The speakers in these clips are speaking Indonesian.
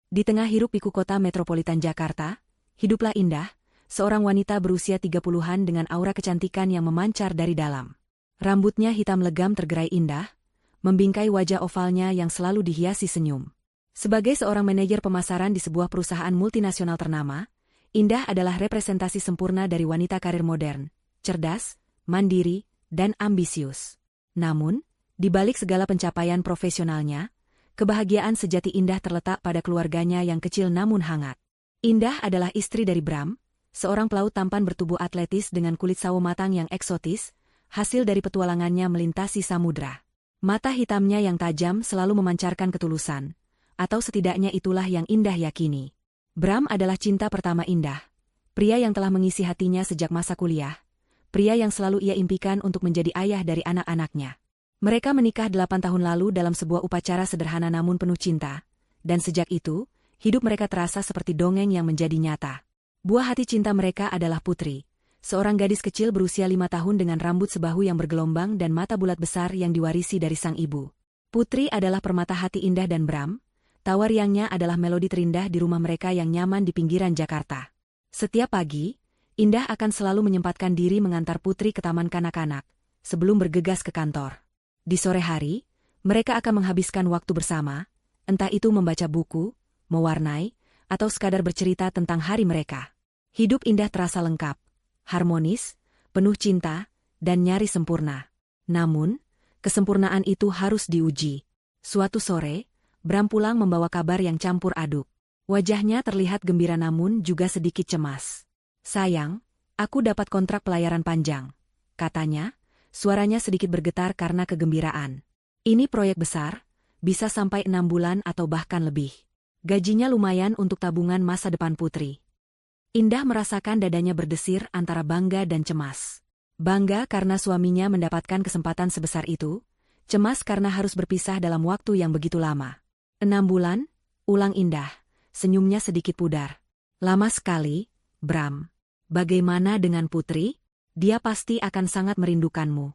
Di tengah hiruk-pikuk kota metropolitan Jakarta, hiduplah Indah, seorang wanita berusia 30-an dengan aura kecantikan yang memancar dari dalam. Rambutnya hitam legam tergerai indah, membingkai wajah ovalnya yang selalu dihiasi senyum. Sebagai seorang manajer pemasaran di sebuah perusahaan multinasional ternama, Indah adalah representasi sempurna dari wanita karir modern, cerdas, mandiri, dan ambisius. Namun, di balik segala pencapaian profesionalnya, kebahagiaan sejati Indah terletak pada keluarganya yang kecil namun hangat. Indah adalah istri dari Bram, seorang pelaut tampan bertubuh atletis dengan kulit sawo matang yang eksotis, hasil dari petualangannya melintasi samudra. Mata hitamnya yang tajam selalu memancarkan ketulusan, atau setidaknya itulah yang Indah yakini. Bram adalah cinta pertama Indah, pria yang telah mengisi hatinya sejak masa kuliah, pria yang selalu ia impikan untuk menjadi ayah dari anak-anaknya. Mereka menikah 8 tahun lalu dalam sebuah upacara sederhana namun penuh cinta, dan sejak itu, hidup mereka terasa seperti dongeng yang menjadi nyata. Buah hati cinta mereka adalah Putri, seorang gadis kecil berusia 5 tahun dengan rambut sebahu yang bergelombang dan mata bulat besar yang diwarisi dari sang ibu. Putri adalah permata hati Indah dan Bram, tawa riangnya adalah melodi terindah di rumah mereka yang nyaman di pinggiran Jakarta. Setiap pagi, Indah akan selalu menyempatkan diri mengantar Putri ke taman kanak-kanak, sebelum bergegas ke kantor. Di sore hari, mereka akan menghabiskan waktu bersama, entah itu membaca buku, mewarnai, atau sekadar bercerita tentang hari mereka. Hidup Indah terasa lengkap, harmonis, penuh cinta, dan nyaris sempurna. Namun, kesempurnaan itu harus diuji. Suatu sore, Bram pulang membawa kabar yang campur aduk. Wajahnya terlihat gembira namun juga sedikit cemas. "Sayang, aku dapat kontrak pelayaran panjang," katanya. Suaranya sedikit bergetar karena kegembiraan. "Ini proyek besar, bisa sampai 6 bulan atau bahkan lebih. Gajinya lumayan untuk tabungan masa depan Putri." Indah merasakan dadanya berdesir antara bangga dan cemas. Bangga karena suaminya mendapatkan kesempatan sebesar itu, cemas karena harus berpisah dalam waktu yang begitu lama. 6 bulan, ulang Indah, senyumnya sedikit pudar. "Lama sekali, Bram. Bagaimana dengan Putri? Dia pasti akan sangat merindukanmu."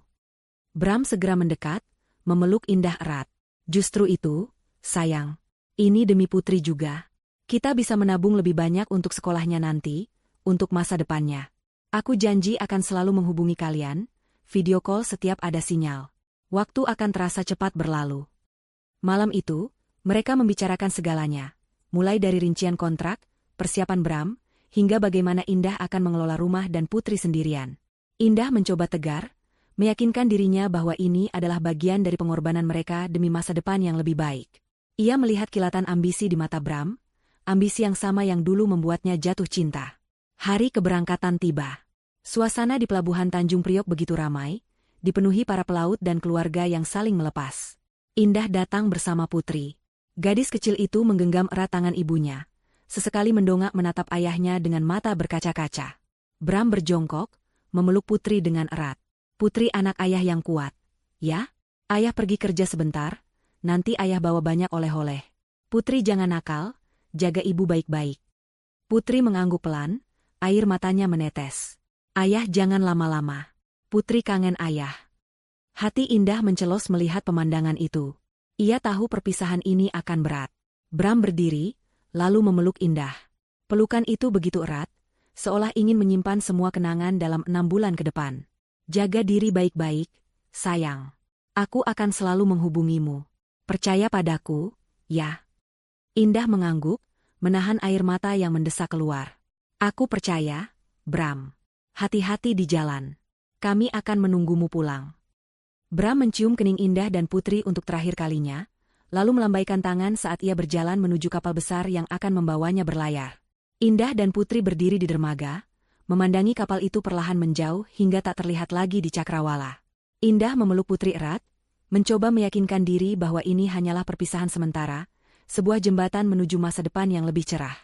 Bram segera mendekat, memeluk Indah erat. "Justru itu, sayang. Ini demi Putri juga. Kita bisa menabung lebih banyak untuk sekolahnya nanti, untuk masa depannya. Aku janji akan selalu menghubungi kalian, video call setiap ada sinyal. Waktu akan terasa cepat berlalu." Malam itu, mereka membicarakan segalanya, mulai dari rincian kontrak, persiapan Bram, hingga bagaimana Indah akan mengelola rumah dan Putri sendirian. Indah mencoba tegar, meyakinkan dirinya bahwa ini adalah bagian dari pengorbanan mereka demi masa depan yang lebih baik. Ia melihat kilatan ambisi di mata Bram, ambisi yang sama yang dulu membuatnya jatuh cinta. Hari keberangkatan tiba. Suasana di pelabuhan Tanjung Priok begitu ramai, dipenuhi para pelaut dan keluarga yang saling melepas. Indah datang bersama Putri. Gadis kecil itu menggenggam erat tangan ibunya, sesekali mendongak menatap ayahnya dengan mata berkaca-kaca. Bram berjongkok, memeluk Putri dengan erat. "Putri anak ayah yang kuat. Ya, ayah pergi kerja sebentar, nanti ayah bawa banyak oleh-oleh. Putri jangan nakal, jaga ibu baik-baik." Putri mengangguk pelan, air matanya menetes. "Ayah jangan lama-lama. Putri kangen ayah." Hati Indah mencelos melihat pemandangan itu. Ia tahu perpisahan ini akan berat. Bram berdiri, lalu memeluk Indah. Pelukan itu begitu erat, seolah ingin menyimpan semua kenangan dalam 6 bulan ke depan. "Jaga diri baik-baik, sayang. Aku akan selalu menghubungimu. Percaya padaku, ya." Indah mengangguk, menahan air mata yang mendesak keluar. "Aku percaya, Bram. Hati-hati di jalan. Kami akan menunggumu pulang." Bram mencium kening Indah dan Putri untuk terakhir kalinya, lalu melambaikan tangan saat ia berjalan menuju kapal besar yang akan membawanya berlayar. Indah dan Putri berdiri di dermaga, memandangi kapal itu perlahan menjauh hingga tak terlihat lagi di cakrawala. Indah memeluk Putri erat, mencoba meyakinkan diri bahwa ini hanyalah perpisahan sementara, sebuah jembatan menuju masa depan yang lebih cerah.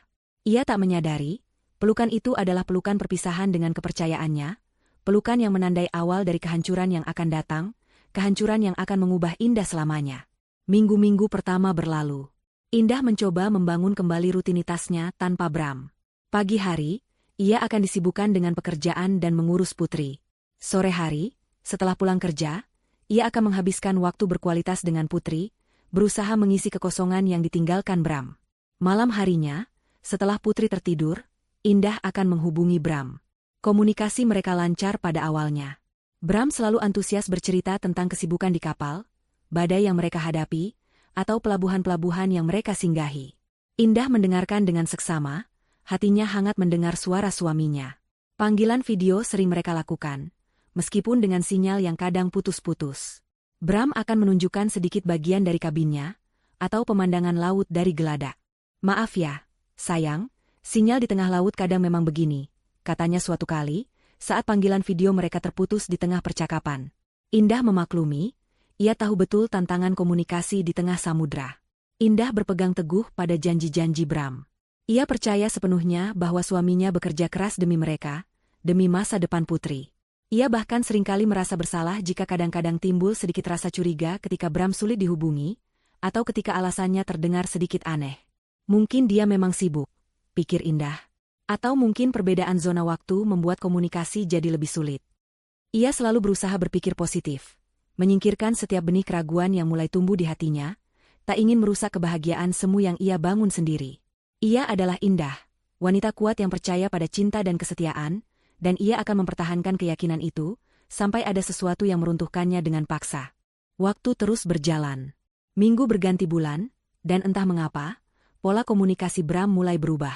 Ia tak menyadari, pelukan itu adalah pelukan perpisahan dengan kepercayaannya, pelukan yang menandai awal dari kehancuran yang akan datang, kehancuran yang akan mengubah Indah selamanya. Minggu-minggu pertama berlalu. Indah mencoba membangun kembali rutinitasnya tanpa Bram. Pagi hari, ia akan disibukkan dengan pekerjaan dan mengurus Putri. Sore hari, setelah pulang kerja, ia akan menghabiskan waktu berkualitas dengan Putri, berusaha mengisi kekosongan yang ditinggalkan Bram. Malam harinya, setelah Putri tertidur, Indah akan menghubungi Bram. Komunikasi mereka lancar pada awalnya. Bram selalu antusias bercerita tentang kesibukan di kapal, badai yang mereka hadapi, atau pelabuhan-pelabuhan yang mereka singgahi. Indah mendengarkan dengan seksama, hatinya hangat mendengar suara suaminya. Panggilan video sering mereka lakukan, meskipun dengan sinyal yang kadang putus-putus. Bram akan menunjukkan sedikit bagian dari kabinnya, atau pemandangan laut dari geladak. "Maaf ya, sayang, sinyal di tengah laut kadang memang begini," katanya suatu kali, saat panggilan video mereka terputus di tengah percakapan. Indah memaklumi, ia tahu betul tantangan komunikasi di tengah samudra. Indah berpegang teguh pada janji-janji Bram. Ia percaya sepenuhnya bahwa suaminya bekerja keras demi mereka, demi masa depan Putri. Ia bahkan seringkali merasa bersalah jika kadang-kadang timbul sedikit rasa curiga ketika Bram sulit dihubungi, atau ketika alasannya terdengar sedikit aneh. Mungkin dia memang sibuk, pikir Indah. Atau mungkin perbedaan zona waktu membuat komunikasi jadi lebih sulit. Ia selalu berusaha berpikir positif, menyingkirkan setiap benih keraguan yang mulai tumbuh di hatinya, tak ingin merusak kebahagiaan semu yang ia bangun sendiri. Ia adalah Indah, wanita kuat yang percaya pada cinta dan kesetiaan, dan ia akan mempertahankan keyakinan itu, sampai ada sesuatu yang meruntuhkannya dengan paksa. Waktu terus berjalan. Minggu berganti bulan, dan entah mengapa, pola komunikasi Bram mulai berubah.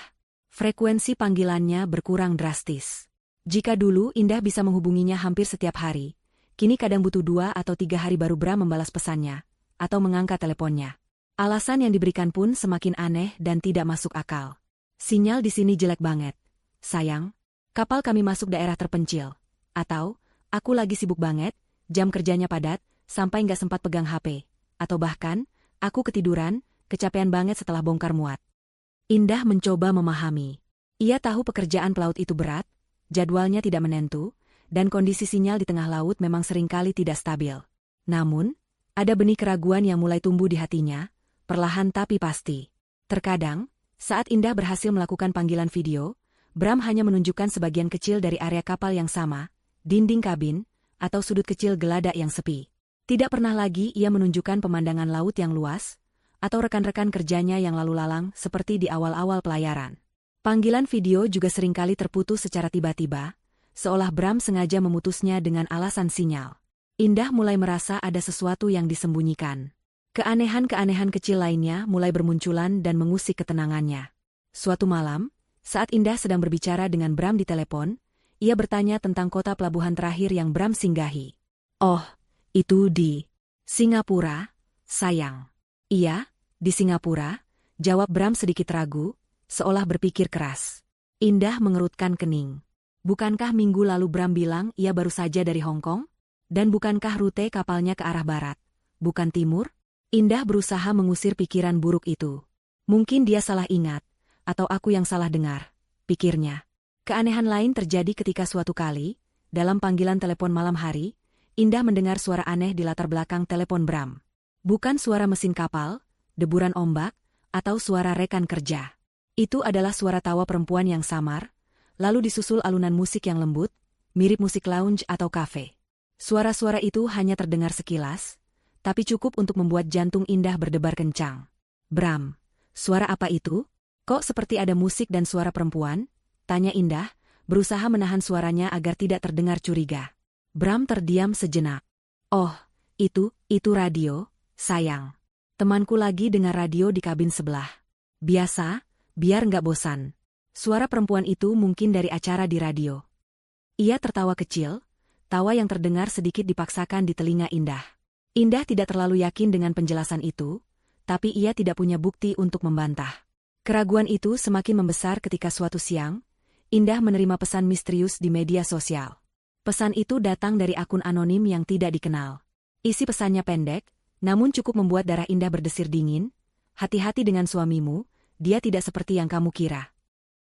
Frekuensi panggilannya berkurang drastis. Jika dulu Indah bisa menghubunginya hampir setiap hari, kini kadang butuh 2 atau 3 hari baru Bram membalas pesannya, atau mengangkat teleponnya. Alasan yang diberikan pun semakin aneh dan tidak masuk akal. "Sinyal di sini jelek banget. Sayang, kapal kami masuk daerah terpencil." Atau, "Aku lagi sibuk banget, jam kerjanya padat, sampai nggak sempat pegang HP." Atau bahkan, "Aku ketiduran, kecapean banget setelah bongkar muat." Indah mencoba memahami. Ia tahu pekerjaan pelaut itu berat, jadwalnya tidak menentu, dan kondisi sinyal di tengah laut memang seringkali tidak stabil. Namun, ada benih keraguan yang mulai tumbuh di hatinya, perlahan tapi pasti. Terkadang, saat Indah berhasil melakukan panggilan video, Bram hanya menunjukkan sebagian kecil dari area kapal yang sama, dinding kabin, atau sudut kecil geladak yang sepi. Tidak pernah lagi ia menunjukkan pemandangan laut yang luas, atau rekan-rekan kerjanya yang lalu lalang seperti di awal-awal pelayaran. Panggilan video juga seringkali terputus secara tiba-tiba, seolah Bram sengaja memutusnya dengan alasan sinyal. Indah mulai merasa ada sesuatu yang disembunyikan. Keanehan-keanehan kecil lainnya mulai bermunculan dan mengusik ketenangannya. Suatu malam, saat Indah sedang berbicara dengan Bram di telepon, ia bertanya tentang kota pelabuhan terakhir yang Bram singgahi. "Oh, itu di Singapura, sayang." "Iya, di Singapura," jawab Bram sedikit ragu, seolah berpikir keras. Indah mengerutkan kening. Bukankah minggu lalu Bram bilang ia baru saja dari Hong Kong? Dan bukankah rute kapalnya ke arah barat, bukan timur? Indah berusaha mengusir pikiran buruk itu. Mungkin dia salah ingat, atau aku yang salah dengar, pikirnya. Keanehan lain terjadi ketika suatu kali, dalam panggilan telepon malam hari, Indah mendengar suara aneh di latar belakang telepon Bram. Bukan suara mesin kapal, deburan ombak, atau suara rekan kerja. Itu adalah suara tawa perempuan yang samar, lalu disusul alunan musik yang lembut, mirip musik lounge atau kafe. Suara-suara itu hanya terdengar sekilas, tapi cukup untuk membuat jantung Indah berdebar kencang. "Bram, suara apa itu? Kok seperti ada musik dan suara perempuan?" tanya Indah, berusaha menahan suaranya agar tidak terdengar curiga. Bram terdiam sejenak. "Oh, itu radio, sayang. Temanku lagi dengar radio di kabin sebelah. Biasa, biar nggak bosan." Suara perempuan itu mungkin dari acara di radio. Ia tertawa kecil, tawa yang terdengar sedikit dipaksakan di telinga Indah. Indah tidak terlalu yakin dengan penjelasan itu, tapi ia tidak punya bukti untuk membantah. Keraguan itu semakin membesar ketika suatu siang, Indah menerima pesan misterius di media sosial. Pesan itu datang dari akun anonim yang tidak dikenal. Isi pesannya pendek, namun cukup membuat darah Indah berdesir dingin. "Hati-hati dengan suamimu, dia tidak seperti yang kamu kira."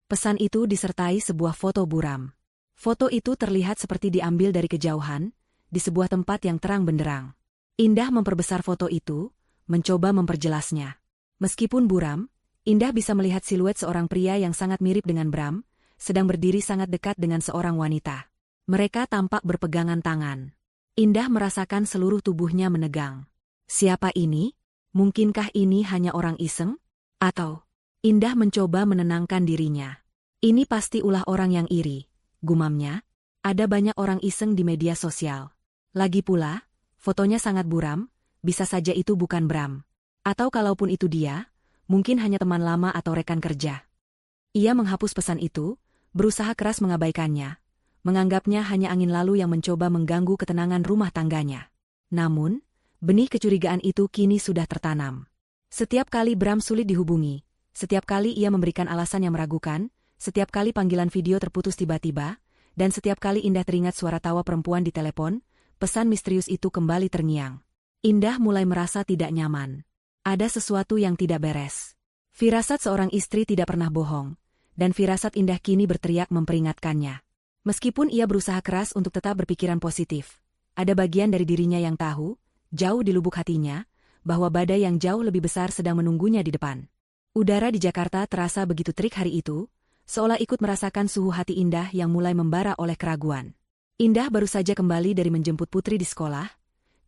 Pesan itu disertai sebuah foto buram. Foto itu terlihat seperti diambil dari kejauhan, di sebuah tempat yang terang benderang. Indah memperbesar foto itu, mencoba memperjelasnya. Meskipun buram, Indah bisa melihat siluet seorang pria yang sangat mirip dengan Bram, sedang berdiri sangat dekat dengan seorang wanita. Mereka tampak berpegangan tangan. Indah merasakan seluruh tubuhnya menegang. Siapa ini? Mungkinkah ini hanya orang iseng? Atau Indah mencoba menenangkan dirinya. Ini pasti ulah orang yang iri, gumamnya. Ada banyak orang iseng di media sosial. Lagi pula, fotonya sangat buram, bisa saja itu bukan Bram. Atau kalaupun itu dia, mungkin hanya teman lama atau rekan kerja. Ia menghapus pesan itu, berusaha keras mengabaikannya, menganggapnya hanya angin lalu yang mencoba mengganggu ketenangan rumah tangganya. Namun, benih kecurigaan itu kini sudah tertanam. Setiap kali Bram sulit dihubungi, setiap kali ia memberikan alasan yang meragukan, setiap kali panggilan video terputus tiba-tiba, dan setiap kali Indah teringat suara tawa perempuan di telepon, pesan misterius itu kembali terngiang. Indah mulai merasa tidak nyaman. Ada sesuatu yang tidak beres. Firasat seorang istri tidak pernah bohong, dan firasat Indah kini berteriak memperingatkannya. Meskipun ia berusaha keras untuk tetap berpikiran positif, ada bagian dari dirinya yang tahu, jauh di lubuk hatinya, bahwa badai yang jauh lebih besar sedang menunggunya di depan. Udara di Jakarta terasa begitu terik hari itu, seolah ikut merasakan suhu hati Indah yang mulai membara oleh keraguan. Indah baru saja kembali dari menjemput Putri di sekolah,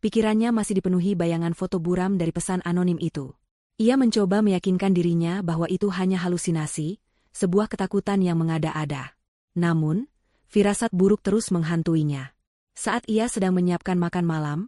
pikirannya masih dipenuhi bayangan foto buram dari pesan anonim itu. Ia mencoba meyakinkan dirinya bahwa itu hanya halusinasi, sebuah ketakutan yang mengada-ada. Namun, firasat buruk terus menghantuinya. Saat ia sedang menyiapkan makan malam,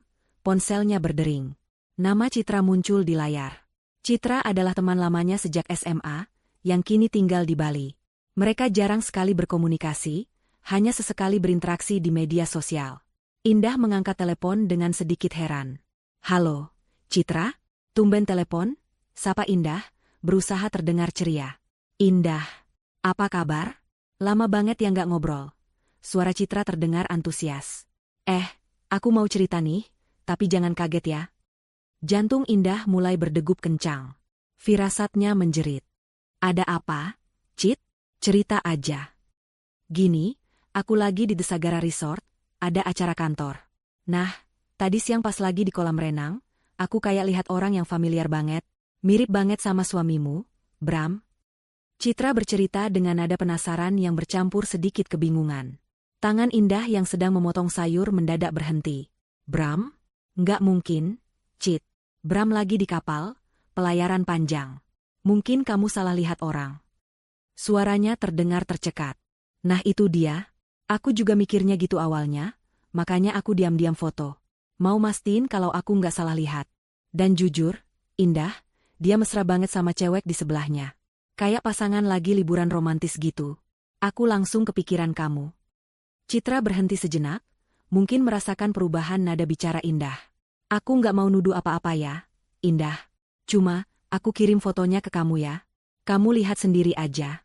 ponselnya berdering. Nama Citra muncul di layar. Citra adalah teman lamanya sejak SMA, yang kini tinggal di Bali. Mereka jarang sekali berkomunikasi, hanya sesekali berinteraksi di media sosial. Indah mengangkat telepon dengan sedikit heran. "Halo, Citra? Tumben telepon?" Sapa Indah, berusaha terdengar ceria. "Indah, apa kabar? Lama banget ya nggak ngobrol." Suara Citra terdengar antusias. Aku mau cerita nih, tapi jangan kaget ya." Jantung Indah mulai berdegup kencang. Firasatnya menjerit. "Ada apa, Cit? Cerita aja." "Gini, aku lagi di Desagara Resort, ada acara kantor. Nah, tadi siang pas lagi di kolam renang, aku kayak lihat orang yang familiar banget. Mirip banget sama suamimu, Bram." Citra bercerita dengan nada penasaran yang bercampur sedikit kebingungan. Tangan Indah yang sedang memotong sayur mendadak berhenti. "Bram? Nggak mungkin, Cit. Bram lagi di kapal, pelayaran panjang. Mungkin kamu salah lihat orang." Suaranya terdengar tercekat. "Nah itu dia. Aku juga mikirnya gitu awalnya, makanya aku diam-diam foto. Mau mastiin kalau aku nggak salah lihat. Dan jujur, Indah, dia mesra banget sama cewek di sebelahnya. Kayak pasangan lagi liburan romantis gitu. Aku langsung kepikiran kamu." Citra berhenti sejenak, mungkin merasakan perubahan nada bicara Indah. "Aku nggak mau nuduh apa-apa ya, Indah. Cuma, aku kirim fotonya ke kamu ya. Kamu lihat sendiri aja."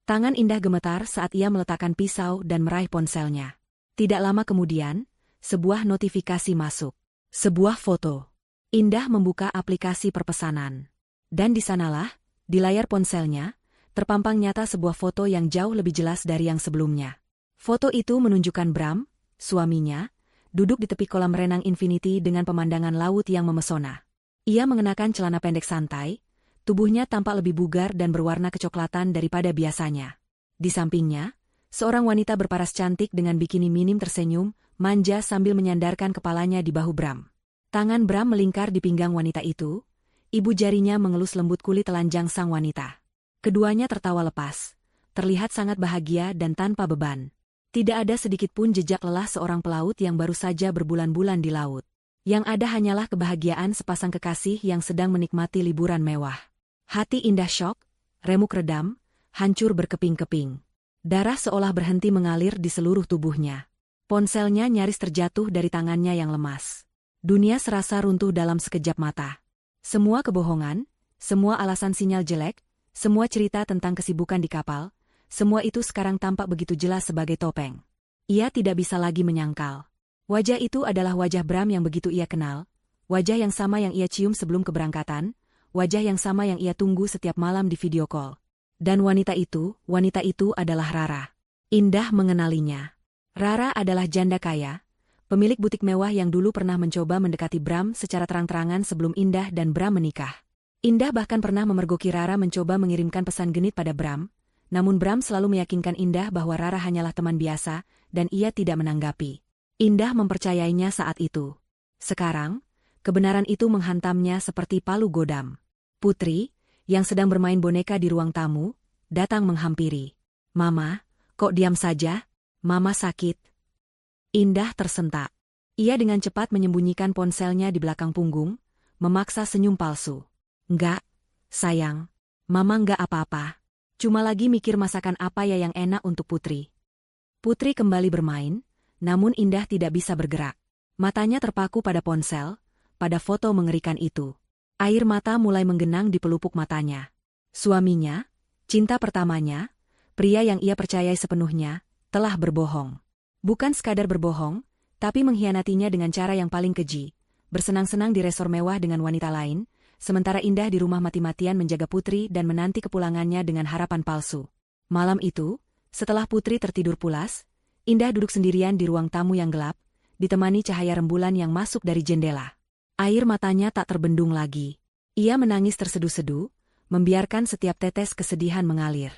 Tangan Indah gemetar saat ia meletakkan pisau dan meraih ponselnya. Tidak lama kemudian, sebuah notifikasi masuk. Sebuah foto. Indah membuka aplikasi perpesanan. Dan di sanalah, di layar ponselnya, terpampang nyata sebuah foto yang jauh lebih jelas dari yang sebelumnya. Foto itu menunjukkan Bram, suaminya, duduk di tepi kolam renang Infinity dengan pemandangan laut yang memesona. Ia mengenakan celana pendek santai, tubuhnya tampak lebih bugar dan berwarna kecoklatan daripada biasanya. Di sampingnya, seorang wanita berparas cantik dengan bikini minim tersenyum, manja sambil menyandarkan kepalanya di bahu Bram. Tangan Bram melingkar di pinggang wanita itu, ibu jarinya mengelus lembut kulit telanjang sang wanita. Keduanya tertawa lepas, terlihat sangat bahagia dan tanpa beban. Tidak ada sedikit pun jejak lelah seorang pelaut yang baru saja berbulan-bulan di laut. Yang ada hanyalah kebahagiaan sepasang kekasih yang sedang menikmati liburan mewah. Hati Indah syok, remuk redam, hancur berkeping-keping. Darah seolah berhenti mengalir di seluruh tubuhnya. Ponselnya nyaris terjatuh dari tangannya yang lemas. Dunia serasa runtuh dalam sekejap mata. Semua kebohongan, semua alasan sinyal jelek, semua cerita tentang kesibukan di kapal, semua itu sekarang tampak begitu jelas sebagai topeng. Ia tidak bisa lagi menyangkal. Wajah itu adalah wajah Bram yang begitu ia kenal, wajah yang sama yang ia cium sebelum keberangkatan, wajah yang sama yang ia tunggu setiap malam di video call. Dan wanita itu adalah Rara. Indah mengenalinya. Rara adalah janda kaya, pemilik butik mewah yang dulu pernah mencoba mendekati Bram secara terang-terangan sebelum Indah dan Bram menikah. Indah bahkan pernah memergoki Rara mencoba mengirimkan pesan genit pada Bram, namun Bram selalu meyakinkan Indah bahwa Rara hanyalah teman biasa, dan ia tidak menanggapi. Indah mempercayainya saat itu. Sekarang, kebenaran itu menghantamnya seperti palu godam. Putri, yang sedang bermain boneka di ruang tamu, datang menghampiri. "Mama, kok diam saja? Mama sakit." Indah tersentak. Ia dengan cepat menyembunyikan ponselnya di belakang punggung, memaksa senyum palsu. "Enggak, sayang. Mama enggak apa-apa. Cuma lagi mikir masakan apa ya yang enak untuk Putri." Putri kembali bermain, namun Indah tidak bisa bergerak. Matanya terpaku pada ponsel, pada foto mengerikan itu. Air mata mulai menggenang di pelupuk matanya. Suaminya, cinta pertamanya, pria yang ia percayai sepenuhnya, telah berbohong. Bukan sekadar berbohong, tapi mengkhianatinya dengan cara yang paling keji, bersenang-senang di resor mewah dengan wanita lain, sementara Indah di rumah mati-matian menjaga Putri dan menanti kepulangannya dengan harapan palsu. Malam itu, setelah Putri tertidur pulas, Indah duduk sendirian di ruang tamu yang gelap, ditemani cahaya rembulan yang masuk dari jendela. Air matanya tak terbendung lagi. Ia menangis terseduh-seduh, membiarkan setiap tetes kesedihan mengalir.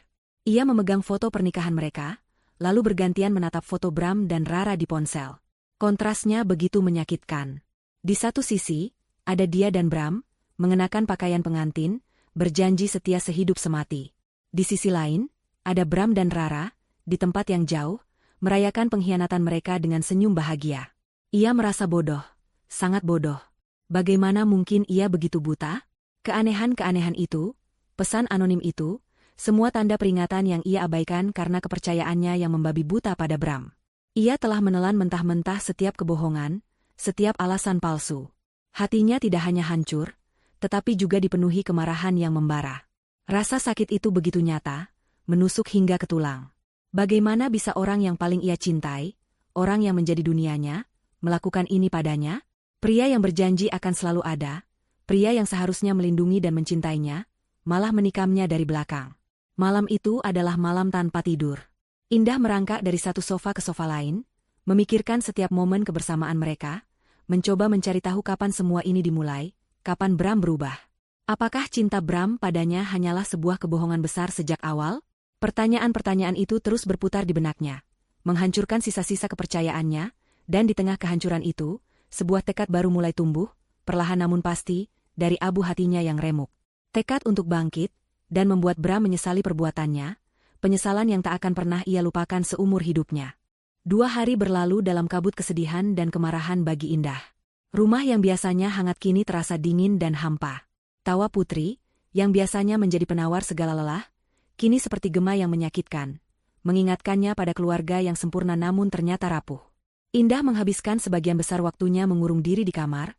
Ia memegang foto pernikahan mereka, lalu bergantian menatap foto Bram dan Rara di ponsel. Kontrasnya begitu menyakitkan. Di satu sisi, ada dia dan Bram, mengenakan pakaian pengantin, berjanji setia sehidup semati. Di sisi lain, ada Bram dan Rara, di tempat yang jauh, merayakan pengkhianatan mereka dengan senyum bahagia. Ia merasa bodoh, sangat bodoh. Bagaimana mungkin ia begitu buta? Keanehan-keanehan itu, pesan anonim itu, semua tanda peringatan yang ia abaikan karena kepercayaannya yang membabi buta pada Bram. Ia telah menelan mentah-mentah setiap kebohongan, setiap alasan palsu. Hatinya tidak hanya hancur, tetapi juga dipenuhi kemarahan yang membara. Rasa sakit itu begitu nyata, menusuk hingga ke tulang. Bagaimana bisa orang yang paling ia cintai, orang yang menjadi dunianya, melakukan ini padanya? Pria yang berjanji akan selalu ada, pria yang seharusnya melindungi dan mencintainya, malah menikamnya dari belakang. Malam itu adalah malam tanpa tidur. Indah merangkak dari satu sofa ke sofa lain, memikirkan setiap momen kebersamaan mereka, mencoba mencari tahu kapan semua ini dimulai, kapan Bram berubah. Apakah cinta Bram padanya hanyalah sebuah kebohongan besar sejak awal? Pertanyaan-pertanyaan itu terus berputar di benaknya, menghancurkan sisa-sisa kepercayaannya, dan di tengah kehancuran itu, sebuah tekad baru mulai tumbuh, perlahan namun pasti, dari abu hatinya yang remuk. Tekad untuk bangkit, dan membuat Bram menyesali perbuatannya, penyesalan yang tak akan pernah ia lupakan seumur hidupnya. 2 hari berlalu dalam kabut kesedihan dan kemarahan bagi Indah. Rumah yang biasanya hangat kini terasa dingin dan hampa. Tawa Putri, yang biasanya menjadi penawar segala lelah, kini seperti gema yang menyakitkan, mengingatkannya pada keluarga yang sempurna namun ternyata rapuh. Indah menghabiskan sebagian besar waktunya mengurung diri di kamar,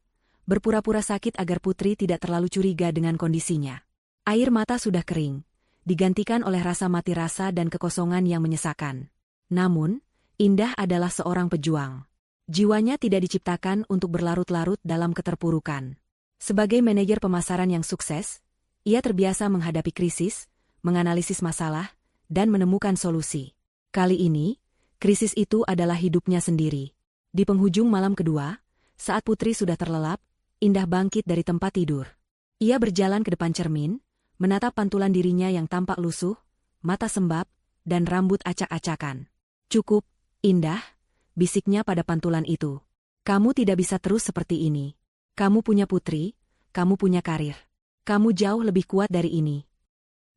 berpura-pura sakit agar Putri tidak terlalu curiga dengan kondisinya. Air mata sudah kering, digantikan oleh rasa mati rasa dan kekosongan yang menyesakan. Namun, Indah adalah seorang pejuang. Jiwanya tidak diciptakan untuk berlarut-larut dalam keterpurukan. Sebagai manajer pemasaran yang sukses, ia terbiasa menghadapi krisis, menganalisis masalah, dan menemukan solusi. Kali ini, krisis itu adalah hidupnya sendiri. Di penghujung malam kedua, saat Putri sudah terlelap, Indah bangkit dari tempat tidur. Ia berjalan ke depan cermin, menatap pantulan dirinya yang tampak lusuh, mata sembab, dan rambut acak-acakan. "Cukup, Indah," bisiknya pada pantulan itu. "Kamu tidak bisa terus seperti ini. Kamu punya Putri, kamu punya karir. Kamu jauh lebih kuat dari ini."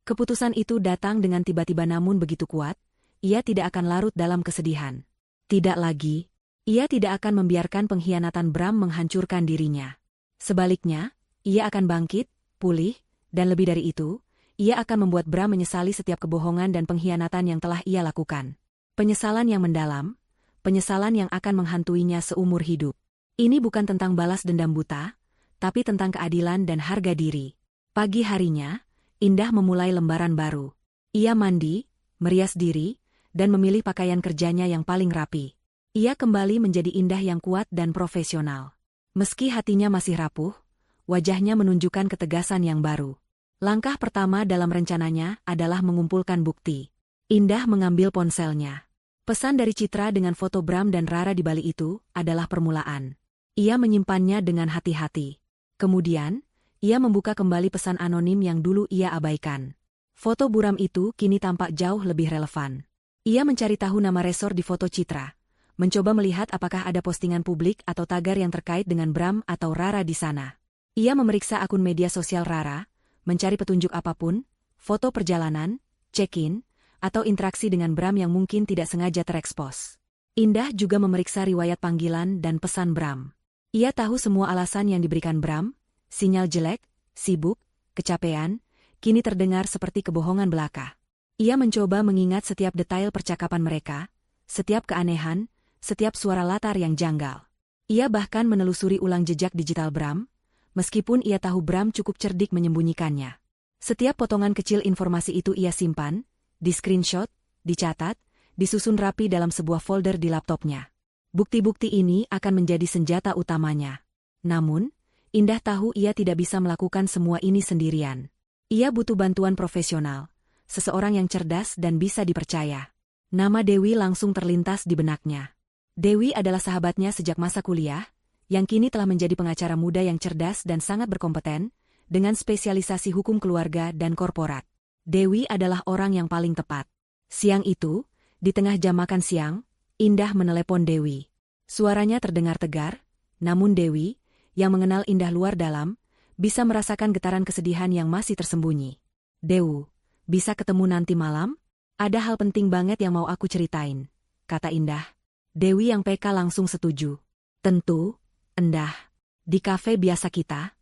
Keputusan itu datang dengan tiba-tiba namun begitu kuat, ia tidak akan larut dalam kesedihan. Tidak lagi, ia tidak akan membiarkan pengkhianatan Bram menghancurkan dirinya. Sebaliknya, ia akan bangkit, pulih, dan lebih dari itu, ia akan membuat Bram menyesali setiap kebohongan dan pengkhianatan yang telah ia lakukan. Penyesalan yang mendalam, penyesalan yang akan menghantuinya seumur hidup. Ini bukan tentang balas dendam buta, tapi tentang keadilan dan harga diri. Pagi harinya, Indah memulai lembaran baru. Ia mandi, merias diri, dan memilih pakaian kerjanya yang paling rapi. Ia kembali menjadi Indah yang kuat dan profesional. Meski hatinya masih rapuh, wajahnya menunjukkan ketegasan yang baru. Langkah pertama dalam rencananya adalah mengumpulkan bukti. Indah mengambil ponselnya. Pesan dari Citra dengan foto Bram dan Rara di Bali itu adalah permulaan. Ia menyimpannya dengan hati-hati. Kemudian, ia membuka kembali pesan anonim yang dulu ia abaikan. Foto buram itu kini tampak jauh lebih relevan. Ia mencari tahu nama resor di foto Citra, mencoba melihat apakah ada postingan publik atau tagar yang terkait dengan Bram atau Rara di sana. Ia memeriksa akun media sosial Rara, mencari petunjuk apapun, foto perjalanan, check-in, atau interaksi dengan Bram yang mungkin tidak sengaja terekspos. Indah juga memeriksa riwayat panggilan dan pesan Bram. Ia tahu semua alasan yang diberikan Bram, sinyal jelek, sibuk, kecapean, kini terdengar seperti kebohongan belaka. Ia mencoba mengingat setiap detail percakapan mereka, setiap keanehan, setiap suara latar yang janggal. Ia bahkan menelusuri ulang jejak digital Bram, meskipun ia tahu Bram cukup cerdik menyembunyikannya. Setiap potongan kecil informasi itu ia simpan, di-screenshot, dicatat, disusun rapi dalam sebuah folder di laptopnya. Bukti-bukti ini akan menjadi senjata utamanya. Namun, Indah tahu ia tidak bisa melakukan semua ini sendirian. Ia butuh bantuan profesional, seseorang yang cerdas dan bisa dipercaya. Nama Dewi langsung terlintas di benaknya. Dewi adalah sahabatnya sejak masa kuliah, yang kini telah menjadi pengacara muda yang cerdas dan sangat berkompeten, dengan spesialisasi hukum keluarga dan korporat. Dewi adalah orang yang paling tepat. Siang itu, di tengah jam makan siang, Indah menelepon Dewi. Suaranya terdengar tegar, namun Dewi, yang mengenal Indah luar dalam, bisa merasakan getaran kesedihan yang masih tersembunyi. "Dewu, bisa ketemu nanti malam? Ada hal penting banget yang mau aku ceritain," kata Indah. Dewi yang peka langsung setuju. "Tentu, Indah. Di kafe biasa kita."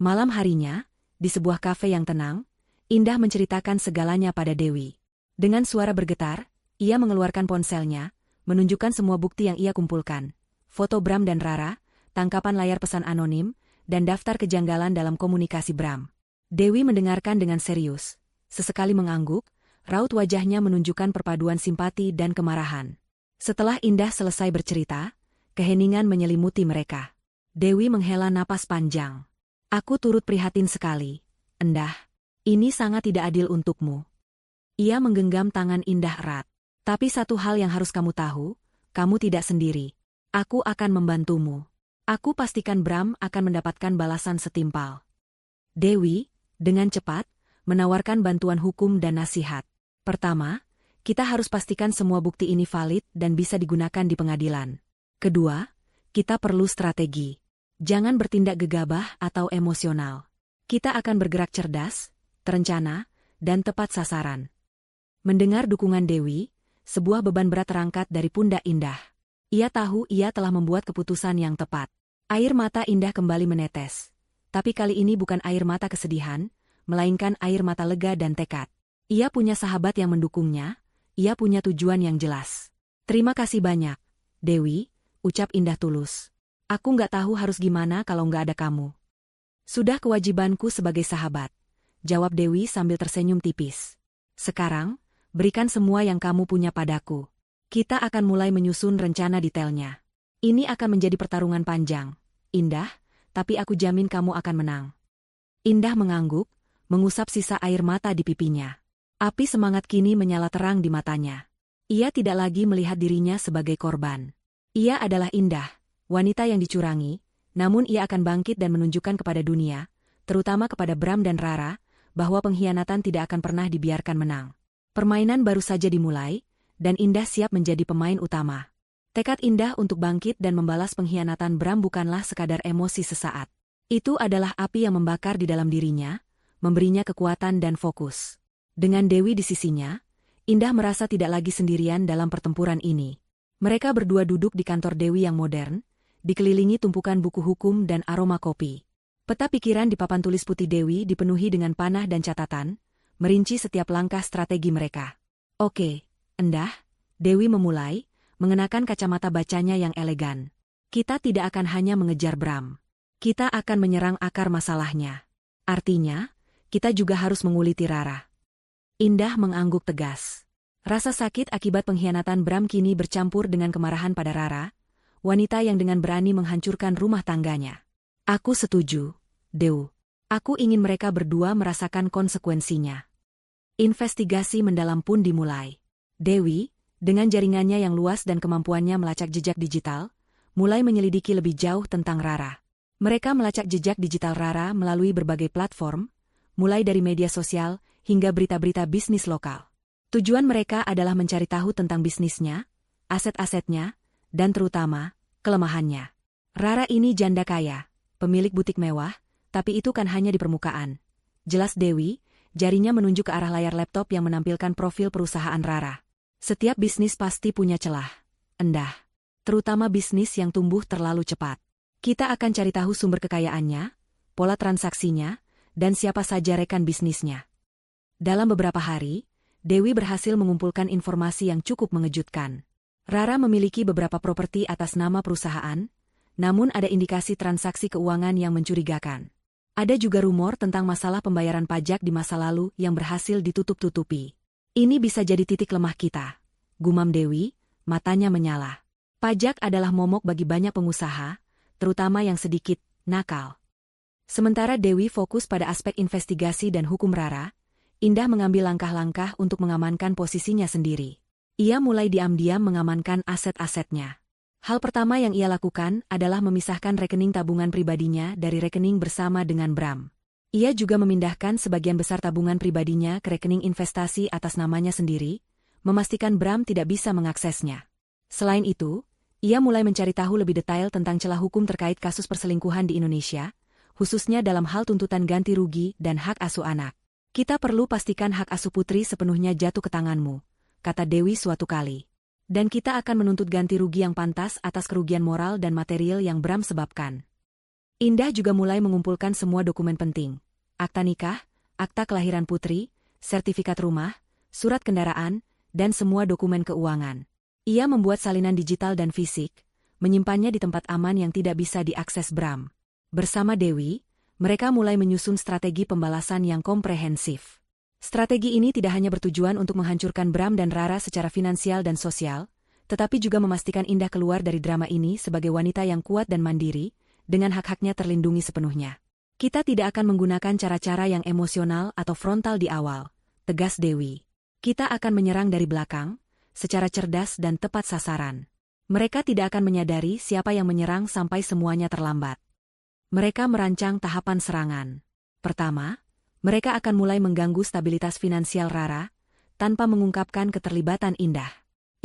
Malam harinya, di sebuah kafe yang tenang, Indah menceritakan segalanya pada Dewi. Dengan suara bergetar, ia mengeluarkan ponselnya, menunjukkan semua bukti yang ia kumpulkan. Foto Bram dan Rara, tangkapan layar pesan anonim, dan daftar kejanggalan dalam komunikasi Bram. Dewi mendengarkan dengan serius. Sesekali mengangguk, raut wajahnya menunjukkan perpaduan simpati dan kemarahan. Setelah Indah selesai bercerita, keheningan menyelimuti mereka. Dewi menghela napas panjang. "Aku turut prihatin sekali, Indah. Ini sangat tidak adil untukmu." Ia menggenggam tangan Indah erat. "Tapi satu hal yang harus kamu tahu, kamu tidak sendiri. Aku akan membantumu. Aku pastikan Bram akan mendapatkan balasan setimpal." Dewi, dengan cepat, menawarkan bantuan hukum dan nasihat. "Pertama, kita harus pastikan semua bukti ini valid dan bisa digunakan di pengadilan. Kedua, kita perlu strategi. Jangan bertindak gegabah atau emosional. Kita akan bergerak cerdas, terencana, dan tepat sasaran." Mendengar dukungan Dewi, sebuah beban berat terangkat dari pundak Indah. Ia tahu ia telah membuat keputusan yang tepat. Air mata Indah kembali menetes. Tapi kali ini bukan air mata kesedihan, melainkan air mata lega dan tekad. Ia punya sahabat yang mendukungnya, ia punya tujuan yang jelas. "Terima kasih banyak, Dewi," ucap Indah tulus. "Aku nggak tahu harus gimana kalau nggak ada kamu." "Sudah kewajibanku sebagai sahabat," jawab Dewi sambil tersenyum tipis. "Sekarang, berikan semua yang kamu punya padaku. Kita akan mulai menyusun rencana detailnya. Ini akan menjadi pertarungan panjang, Indah, tapi aku jamin kamu akan menang." Indah mengangguk, mengusap sisa air mata di pipinya. Api semangat kini menyala terang di matanya. Ia tidak lagi melihat dirinya sebagai korban. Ia adalah Indah, wanita yang dicurangi, namun ia akan bangkit dan menunjukkan kepada dunia, terutama kepada Bram dan Rara, bahwa pengkhianatan tidak akan pernah dibiarkan menang. Permainan baru saja dimulai, dan Indah siap menjadi pemain utama. Tekad Indah untuk bangkit dan membalas pengkhianatan Bram bukanlah sekadar emosi sesaat. Itu adalah api yang membakar di dalam dirinya, memberinya kekuatan dan fokus. Dengan Dewi di sisinya, Indah merasa tidak lagi sendirian dalam pertempuran ini. Mereka berdua duduk di kantor Dewi yang modern, dikelilingi tumpukan buku hukum dan aroma kopi. Peta pikiran di papan tulis putih Dewi dipenuhi dengan panah dan catatan, merinci setiap langkah strategi mereka. "Oke, Indah," Dewi memulai, mengenakan kacamata bacanya yang elegan. "Kita tidak akan hanya mengejar Bram. Kita akan menyerang akar masalahnya. Artinya, kita juga harus menguliti Rara." Indah mengangguk tegas. Rasa sakit akibat pengkhianatan Bram kini bercampur dengan kemarahan pada Rara, wanita yang dengan berani menghancurkan rumah tangganya. "Aku setuju, Dew. Aku ingin mereka berdua merasakan konsekuensinya." Investigasi mendalam pun dimulai. Dewi, dengan jaringannya yang luas dan kemampuannya melacak jejak digital, mulai menyelidiki lebih jauh tentang Rara. Mereka melacak jejak digital Rara melalui berbagai platform, mulai dari media sosial hingga berita-berita bisnis lokal. Tujuan mereka adalah mencari tahu tentang bisnisnya, aset-asetnya, dan terutama, kelemahannya. Rara ini janda kaya, pemilik butik mewah, tapi itu kan hanya di permukaan. jelas Dewi, jarinya menunjuk ke arah layar laptop yang menampilkan profil perusahaan Rara. Setiap bisnis pasti punya celah. Endah. Terutama bisnis yang tumbuh terlalu cepat. Kita akan cari tahu sumber kekayaannya, pola transaksinya, dan siapa saja rekan bisnisnya. Dalam beberapa hari, Dewi berhasil mengumpulkan informasi yang cukup mengejutkan. Rara memiliki beberapa properti atas nama perusahaan, namun ada indikasi transaksi keuangan yang mencurigakan. Ada juga rumor tentang masalah pembayaran pajak di masa lalu yang berhasil ditutup-tutupi. Ini bisa jadi titik lemah kita, gumam Dewi, matanya menyala. Pajak adalah momok bagi banyak pengusaha, terutama yang sedikit nakal. Sementara Dewi fokus pada aspek investigasi dan hukum Rara, Indah mengambil langkah-langkah untuk mengamankan posisinya sendiri. Ia mulai diam-diam mengamankan aset-asetnya. Hal pertama yang ia lakukan adalah memisahkan rekening tabungan pribadinya dari rekening bersama dengan Bram. Ia juga memindahkan sebagian besar tabungan pribadinya ke rekening investasi atas namanya sendiri, memastikan Bram tidak bisa mengaksesnya. Selain itu, ia mulai mencari tahu lebih detail tentang celah hukum terkait kasus perselingkuhan di Indonesia, khususnya dalam hal tuntutan ganti rugi dan hak asuh anak. Kita perlu pastikan hak asuh putri sepenuhnya jatuh ke tanganmu, kata Dewi suatu kali. Dan kita akan menuntut ganti rugi yang pantas atas kerugian moral dan material yang Bram sebabkan. Indah juga mulai mengumpulkan semua dokumen penting. Akta nikah, akta kelahiran putri, sertifikat rumah, surat kendaraan, dan semua dokumen keuangan. Ia membuat salinan digital dan fisik, menyimpannya di tempat aman yang tidak bisa diakses Bram. Bersama Dewi, mereka mulai menyusun strategi pembalasan yang komprehensif. Strategi ini tidak hanya bertujuan untuk menghancurkan Bram dan Rara secara finansial dan sosial, tetapi juga memastikan Indah keluar dari drama ini sebagai wanita yang kuat dan mandiri, dengan hak-haknya terlindungi sepenuhnya. Kita tidak akan menggunakan cara-cara yang emosional atau frontal di awal, tegas Dewi. Kita akan menyerang dari belakang, secara cerdas dan tepat sasaran. Mereka tidak akan menyadari siapa yang menyerang sampai semuanya terlambat. Mereka merancang tahapan serangan. Pertama, mereka akan mulai mengganggu stabilitas finansial Rara, tanpa mengungkapkan keterlibatan Indah.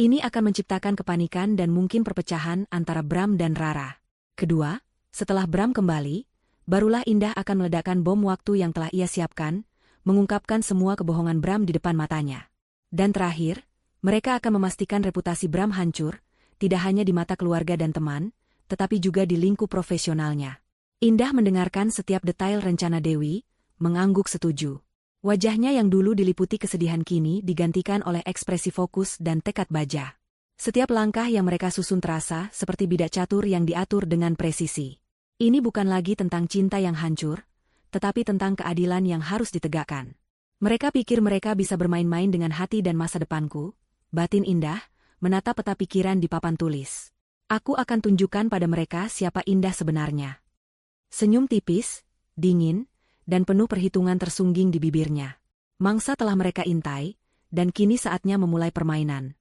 Ini akan menciptakan kepanikan dan mungkin perpecahan antara Bram dan Rara. Kedua, setelah Bram kembali, barulah Indah akan meledakkan bom waktu yang telah ia siapkan, mengungkapkan semua kebohongan Bram di depan matanya. Dan terakhir, mereka akan memastikan reputasi Bram hancur, tidak hanya di mata keluarga dan teman, tetapi juga di lingkup profesionalnya. Indah mendengarkan setiap detail rencana Dewi, mengangguk setuju. Wajahnya yang dulu diliputi kesedihan kini digantikan oleh ekspresi fokus dan tekad baja. Setiap langkah yang mereka susun terasa seperti bidak catur yang diatur dengan presisi. Ini bukan lagi tentang cinta yang hancur, tetapi tentang keadilan yang harus ditegakkan. Mereka pikir mereka bisa bermain-main dengan hati dan masa depanku, batin Indah, menatap peta pikiran di papan tulis. Aku akan tunjukkan pada mereka siapa Indah sebenarnya. Senyum tipis, dingin, dan penuh perhitungan tersungging di bibirnya. Mangsa telah mereka intai, dan kini saatnya memulai permainan.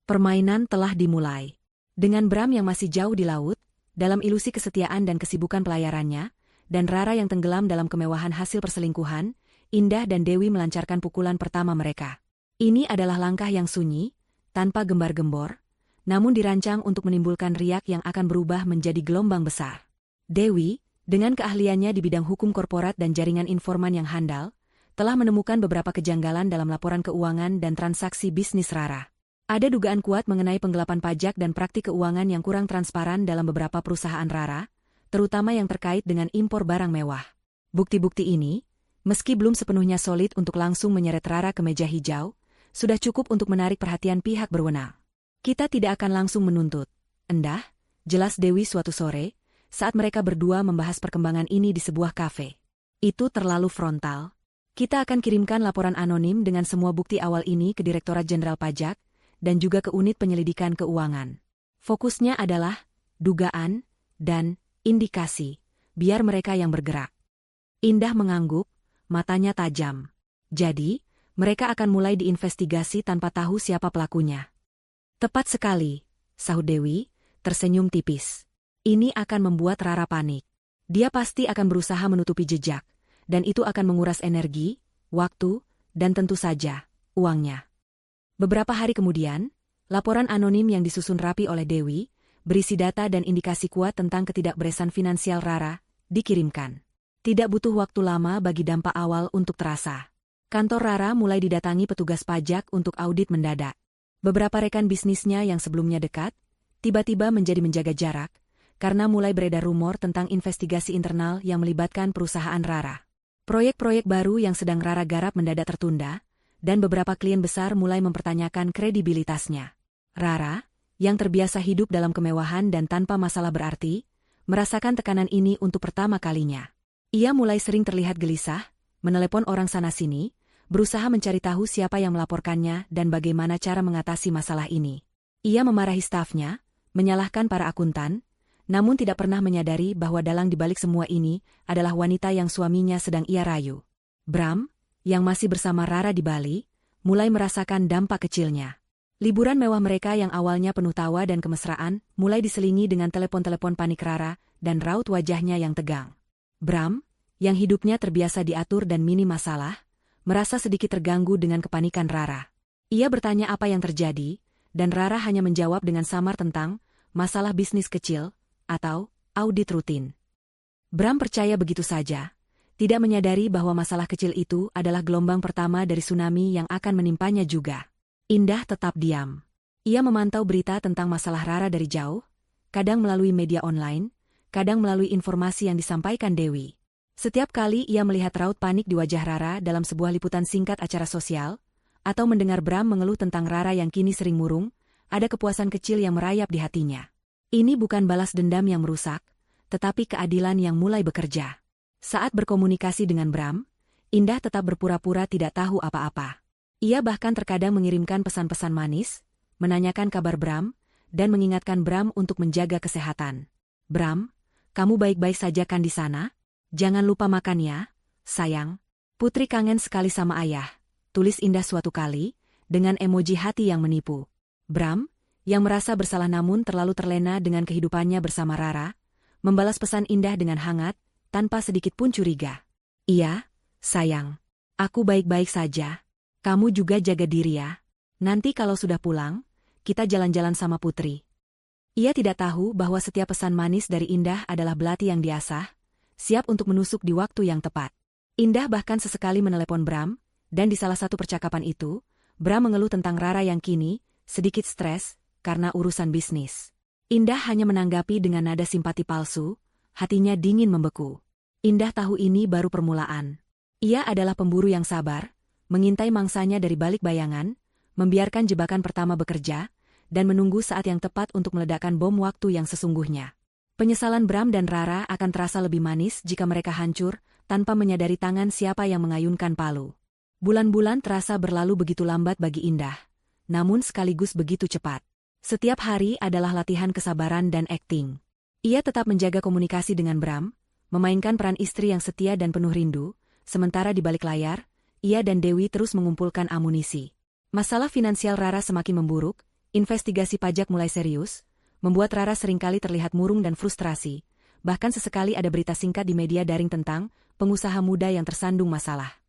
Permainan telah dimulai. Dengan Bram yang masih jauh di laut, dalam ilusi kesetiaan dan kesibukan pelayarannya, dan Rara yang tenggelam dalam kemewahan hasil perselingkuhan, Indah dan Dewi melancarkan pukulan pertama mereka. Ini adalah langkah yang sunyi, tanpa gembar-gembor, namun dirancang untuk menimbulkan riak yang akan berubah menjadi gelombang besar. Dewi, dengan keahliannya di bidang hukum korporat dan jaringan informan yang handal, telah menemukan beberapa kejanggalan dalam laporan keuangan dan transaksi bisnis Rara. Ada dugaan kuat mengenai penggelapan pajak dan praktik keuangan yang kurang transparan dalam beberapa perusahaan Rara, terutama yang terkait dengan impor barang mewah. Bukti-bukti ini, meski belum sepenuhnya solid untuk langsung menyeret Rara ke meja hijau, sudah cukup untuk menarik perhatian pihak berwenang. Kita tidak akan langsung menuntut, Endah, jelas Dewi suatu sore, saat mereka berdua membahas perkembangan ini di sebuah kafe. Itu terlalu frontal. Kita akan kirimkan laporan anonim dengan semua bukti awal ini ke Direktorat Jenderal Pajak, dan juga ke Unit Penyelidikan Keuangan. Fokusnya adalah dugaan dan indikasi, biar mereka yang bergerak. Indah mengangguk, matanya tajam. Jadi, mereka akan mulai diinvestigasi tanpa tahu siapa pelakunya. Tepat sekali, sahut Dewi, tersenyum tipis. Ini akan membuat Rara panik. Dia pasti akan berusaha menutupi jejak, dan itu akan menguras energi, waktu, dan tentu saja, uangnya. Beberapa hari kemudian, laporan anonim yang disusun rapi oleh Dewi, berisi data dan indikasi kuat tentang ketidakberesan finansial Rara, dikirimkan. Tidak butuh waktu lama bagi dampak awal untuk terasa. Kantor Rara mulai didatangi petugas pajak untuk audit mendadak. Beberapa rekan bisnisnya yang sebelumnya dekat, tiba-tiba menjadi menjaga jarak, karena mulai beredar rumor tentang investigasi internal yang melibatkan perusahaan Rara. Proyek-proyek baru yang sedang Rara garap mendadak tertunda, dan beberapa klien besar mulai mempertanyakan kredibilitasnya. Rara, yang terbiasa hidup dalam kemewahan dan tanpa masalah berarti, merasakan tekanan ini untuk pertama kalinya. Ia mulai sering terlihat gelisah, menelepon orang sana-sini, berusaha mencari tahu siapa yang melaporkannya dan bagaimana cara mengatasi masalah ini. Ia memarahi stafnya, menyalahkan para akuntan, namun tidak pernah menyadari bahwa dalang dibalik semua ini adalah wanita yang suaminya sedang ia rayu. Bram, yang masih bersama Rara di Bali, mulai merasakan dampak kecilnya. Liburan mewah mereka yang awalnya penuh tawa dan kemesraan, mulai diselingi dengan telepon-telepon panik Rara dan raut wajahnya yang tegang. Bram, yang hidupnya terbiasa diatur dan minim masalah, merasa sedikit terganggu dengan kepanikan Rara. Ia bertanya apa yang terjadi, dan Rara hanya menjawab dengan samar tentang masalah bisnis kecil atau audit rutin. Bram percaya begitu saja, tidak menyadari bahwa masalah kecil itu adalah gelombang pertama dari tsunami yang akan menimpanya juga. Indah tetap diam. Ia memantau berita tentang masalah Rara dari jauh, kadang melalui media online, kadang melalui informasi yang disampaikan Dewi. Setiap kali ia melihat raut panik di wajah Rara dalam sebuah liputan singkat acara sosial, atau mendengar Bram mengeluh tentang Rara yang kini sering murung, ada kepuasan kecil yang merayap di hatinya. Ini bukan balas dendam yang merusak, tetapi keadilan yang mulai bekerja. Saat berkomunikasi dengan Bram, Indah tetap berpura-pura tidak tahu apa-apa. Ia bahkan terkadang mengirimkan pesan-pesan manis, menanyakan kabar Bram, dan mengingatkan Bram untuk menjaga kesehatan. Bram, kamu baik-baik saja kan di sana? Jangan lupa makan ya, sayang. Putri kangen sekali sama ayah, tulis Indah suatu kali, dengan emoji hati yang menipu. Bram, yang merasa bersalah namun terlalu terlena dengan kehidupannya bersama Rara, membalas pesan Indah dengan hangat, tanpa sedikit pun curiga. Iya, sayang. Aku baik-baik saja. Kamu juga jaga diri ya. Nanti kalau sudah pulang, kita jalan-jalan sama Putri. Ia tidak tahu bahwa setiap pesan manis dari Indah adalah belati yang diasah, siap untuk menusuk di waktu yang tepat. Indah bahkan sesekali menelepon Bram, dan di salah satu percakapan itu, Bram mengeluh tentang Rara yang kini sedikit stres karena urusan bisnis. Indah hanya menanggapi dengan nada simpati palsu, hatinya dingin membeku. Indah tahu ini baru permulaan. Ia adalah pemburu yang sabar, mengintai mangsanya dari balik bayangan, membiarkan jebakan pertama bekerja, dan menunggu saat yang tepat untuk meledakkan bom waktu yang sesungguhnya. Penyesalan Bram dan Rara akan terasa lebih manis jika mereka hancur, tanpa menyadari tangan siapa yang mengayunkan palu. Bulan-bulan terasa berlalu begitu lambat bagi Indah, namun sekaligus begitu cepat. Setiap hari adalah latihan kesabaran dan akting. Ia tetap menjaga komunikasi dengan Bram, memainkan peran istri yang setia dan penuh rindu, sementara di balik layar, ia dan Dewi terus mengumpulkan amunisi. Masalah finansial Rara semakin memburuk, investigasi pajak mulai serius, membuat Rara seringkali terlihat murung dan frustrasi, bahkan sesekali ada berita singkat di media daring tentang pengusaha muda yang tersandung masalah.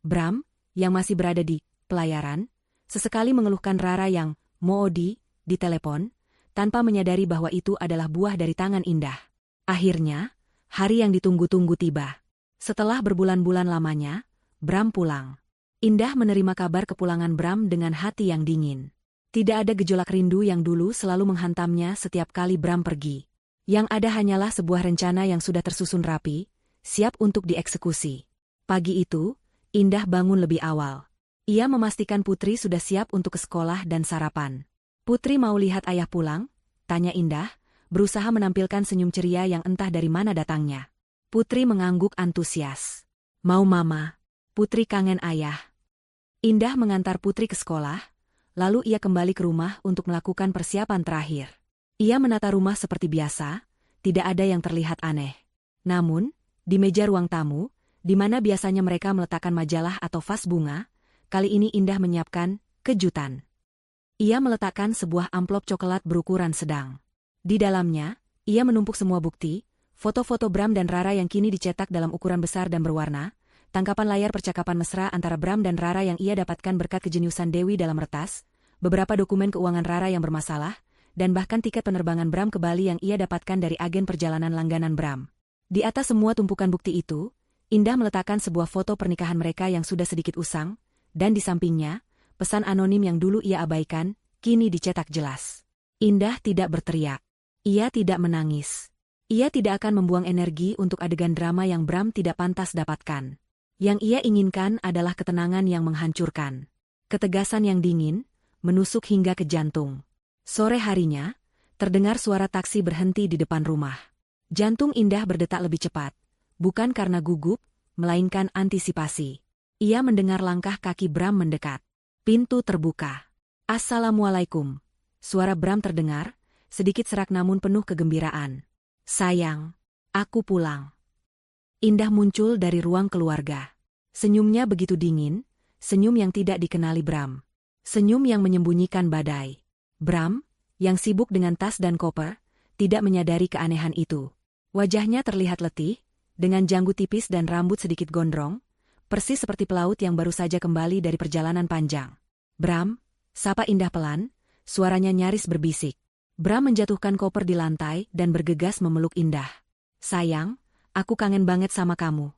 Bram, yang masih berada di pelayaran, sesekali mengeluhkan Rara yang moodi di telepon, tanpa menyadari bahwa itu adalah buah dari tangan Indah. Akhirnya, hari yang ditunggu-tunggu tiba. Setelah berbulan-bulan lamanya, Bram pulang. Indah menerima kabar kepulangan Bram dengan hati yang dingin. Tidak ada gejolak rindu yang dulu selalu menghantamnya setiap kali Bram pergi. Yang ada hanyalah sebuah rencana yang sudah tersusun rapi, siap untuk dieksekusi. Pagi itu, Indah bangun lebih awal. Ia memastikan Putri sudah siap untuk ke sekolah dan sarapan. Putri mau lihat ayah pulang? Tanya Indah, berusaha menampilkan senyum ceria yang entah dari mana datangnya. Putri mengangguk antusias. Mau mama. Putri kangen ayah. Indah mengantar Putri ke sekolah, lalu ia kembali ke rumah untuk melakukan persiapan terakhir. Ia menata rumah seperti biasa, tidak ada yang terlihat aneh. Namun, di meja ruang tamu, di mana biasanya mereka meletakkan majalah atau vas bunga, kali ini Indah menyiapkan kejutan. Ia meletakkan sebuah amplop coklat berukuran sedang. Di dalamnya, ia menumpuk semua bukti, foto-foto Bram dan Rara yang kini dicetak dalam ukuran besar dan berwarna, tangkapan layar percakapan mesra antara Bram dan Rara yang ia dapatkan berkat kejeniusan Dewi dalam retas, beberapa dokumen keuangan Rara yang bermasalah, dan bahkan tiket penerbangan Bram ke Bali yang ia dapatkan dari agen perjalanan langganan Bram. Di atas semua tumpukan bukti itu, Indah meletakkan sebuah foto pernikahan mereka yang sudah sedikit usang, dan di sampingnya, pesan anonim yang dulu ia abaikan, kini dicetak jelas. Indah tidak berteriak. Ia tidak menangis. Ia tidak akan membuang energi untuk adegan drama yang Bram tidak pantas dapatkan. Yang ia inginkan adalah ketenangan yang menghancurkan. Ketegasan yang dingin, menusuk hingga ke jantung. Sore harinya, terdengar suara taksi berhenti di depan rumah. Jantung Indah berdetak lebih cepat, bukan karena gugup, melainkan antisipasi. Ia mendengar langkah kaki Bram mendekat. Pintu terbuka. "Assalamualaikum." Suara Bram terdengar, sedikit serak namun penuh kegembiraan. "Sayang, aku pulang." Indah muncul dari ruang keluarga. Senyumnya begitu dingin, senyum yang tidak dikenali Bram. Senyum yang menyembunyikan badai. Bram, yang sibuk dengan tas dan koper, tidak menyadari keanehan itu. Wajahnya terlihat letih, dengan janggut tipis dan rambut sedikit gondrong, persis seperti pelaut yang baru saja kembali dari perjalanan panjang. "Bram," sapa Indah pelan, suaranya nyaris berbisik. Bram menjatuhkan koper di lantai dan bergegas memeluk Indah. "Sayang, aku kangen banget sama kamu."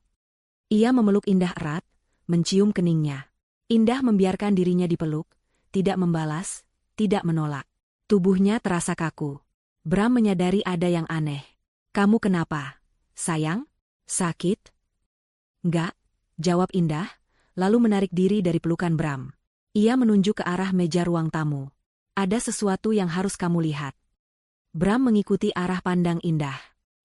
Ia memeluk Indah erat, mencium keningnya. Indah membiarkan dirinya dipeluk, tidak membalas, tidak menolak. Tubuhnya terasa kaku. Bram menyadari ada yang aneh. "Kamu kenapa, sayang? Sakit?" "Enggak," jawab Indah, lalu menarik diri dari pelukan Bram. Ia menunjuk ke arah meja ruang tamu. "Ada sesuatu yang harus kamu lihat." Bram mengikuti arah pandang Indah.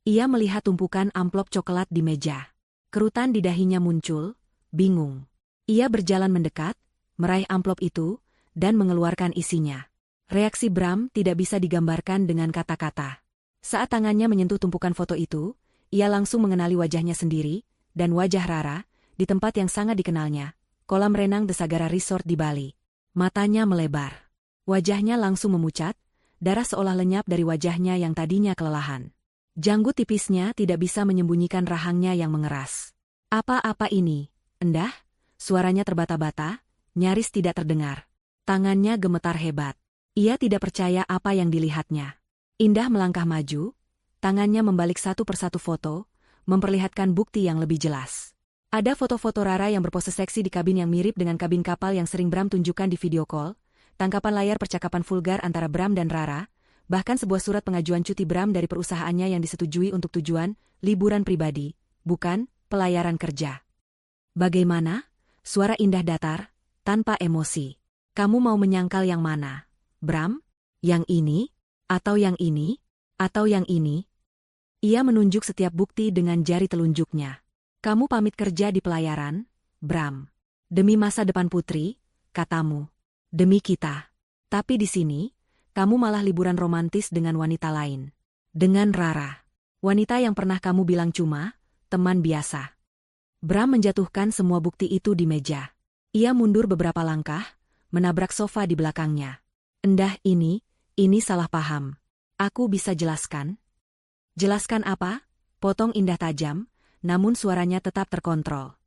Ia melihat tumpukan amplop coklat di meja. Kerutan di dahinya muncul, bingung. Ia berjalan mendekat, meraih amplop itu, dan mengeluarkan isinya. Reaksi Bram tidak bisa digambarkan dengan kata-kata. Saat tangannya menyentuh tumpukan foto itu, ia langsung mengenali wajahnya sendiri, dan wajah Rara, di tempat yang sangat dikenalnya, kolam renang The Sagara Resort di Bali. Matanya melebar. Wajahnya langsung memucat, darah seolah lenyap dari wajahnya yang tadinya kelelahan. Janggut tipisnya tidak bisa menyembunyikan rahangnya yang mengeras. "Apa-apa ini, Endah?" Suaranya terbata-bata, nyaris tidak terdengar. Tangannya gemetar hebat. Ia tidak percaya apa yang dilihatnya. Indah melangkah maju, tangannya membalik satu persatu foto, memperlihatkan bukti yang lebih jelas. Ada foto-foto Rara yang berpose seksi di kabin yang mirip dengan kabin kapal yang sering Bram tunjukkan di video call, tangkapan layar percakapan vulgar antara Bram dan Rara, bahkan sebuah surat pengajuan cuti Bram dari perusahaannya yang disetujui untuk tujuan liburan pribadi, bukan pelayaran kerja. "Bagaimana?" Suara Indah datar, tanpa emosi. "Kamu mau menyangkal yang mana, Bram? Yang ini? Atau yang ini? Atau yang ini?" Ia menunjuk setiap bukti dengan jari telunjuknya. "Kamu pamit kerja di pelayaran, Bram. Demi masa depan Putri, katamu. Demi kita. Tapi di sini, kamu malah liburan romantis dengan wanita lain. Dengan Rara. Wanita yang pernah kamu bilang cuma teman biasa." Bram menjatuhkan semua bukti itu di meja. Ia mundur beberapa langkah, menabrak sofa di belakangnya. "Endah, ini salah paham. Aku bisa jelaskan." "Jelaskan apa?" potong Indah tajam, namun suaranya tetap terkontrol.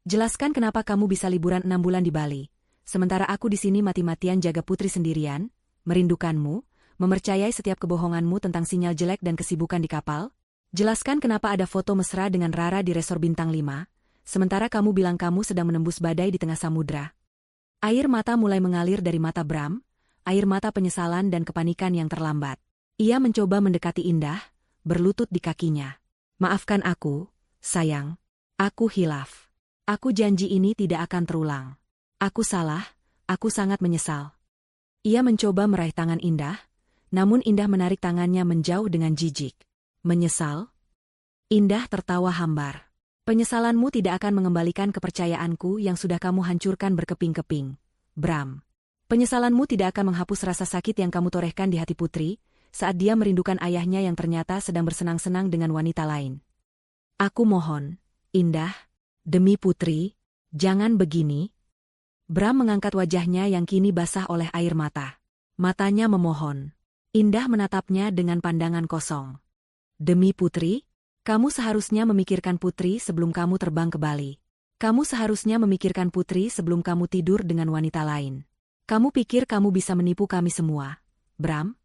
"Jelaskan kenapa kamu bisa liburan 6 bulan di Bali, sementara aku di sini mati-matian jaga Putri sendirian, merindukanmu, mempercayai setiap kebohonganmu tentang sinyal jelek dan kesibukan di kapal. Jelaskan kenapa ada foto mesra dengan Rara di resor bintang 5, sementara kamu bilang kamu sedang menembus badai di tengah samudra." Air mata mulai mengalir dari mata Bram, air mata penyesalan dan kepanikan yang terlambat. Ia mencoba mendekati Indah, berlutut di kakinya. "Maafkan aku, sayang. Aku hilaf. Aku janji ini tidak akan terulang. Aku salah, aku sangat menyesal." Ia mencoba meraih tangan Indah, namun Indah menarik tangannya menjauh dengan jijik. "Menyesal?" Indah tertawa hambar. "Penyesalanmu tidak akan mengembalikan kepercayaanku yang sudah kamu hancurkan berkeping-keping, Bram. Penyesalanmu tidak akan menghapus rasa sakit yang kamu torehkan di hati Putri, saat dia merindukan ayahnya yang ternyata sedang bersenang-senang dengan wanita lain. Aku mohon, Indah, demi Putri, jangan begini." Bram mengangkat wajahnya yang kini basah oleh air mata. Matanya memohon. Indah menatapnya dengan pandangan kosong. "Demi Putri? Kamu seharusnya memikirkan Putri sebelum kamu terbang ke Bali. Kamu seharusnya memikirkan Putri sebelum kamu tidur dengan wanita lain. Kamu pikir kamu bisa menipu kami semua, Bram?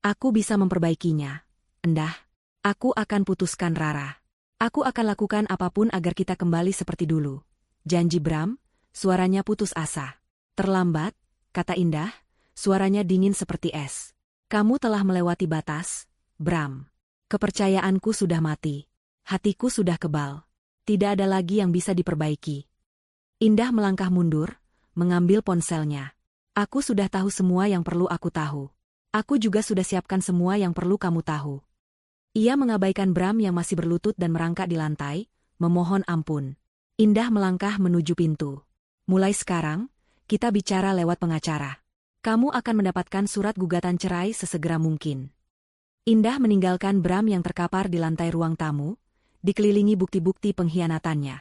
Aku bisa memperbaikinya. Endah, aku akan putuskan Rara. Aku akan lakukan apapun agar kita kembali seperti dulu. Janji Bram, suaranya putus asa. Terlambat, kata Indah, suaranya dingin seperti es. Kamu telah melewati batas, Bram. Kepercayaanku sudah mati. Hatiku sudah kebal. Tidak ada lagi yang bisa diperbaiki. Indah melangkah mundur, mengambil ponselnya. Aku sudah tahu semua yang perlu aku tahu. Aku juga sudah siapkan semua yang perlu kamu tahu. Ia mengabaikan Bram yang masih berlutut dan merangkak di lantai, memohon ampun. Indah melangkah menuju pintu. Mulai sekarang, kita bicara lewat pengacara. Kamu akan mendapatkan surat gugatan cerai sesegera mungkin. Indah meninggalkan Bram yang terkapar di lantai ruang tamu, dikelilingi bukti-bukti pengkhianatannya.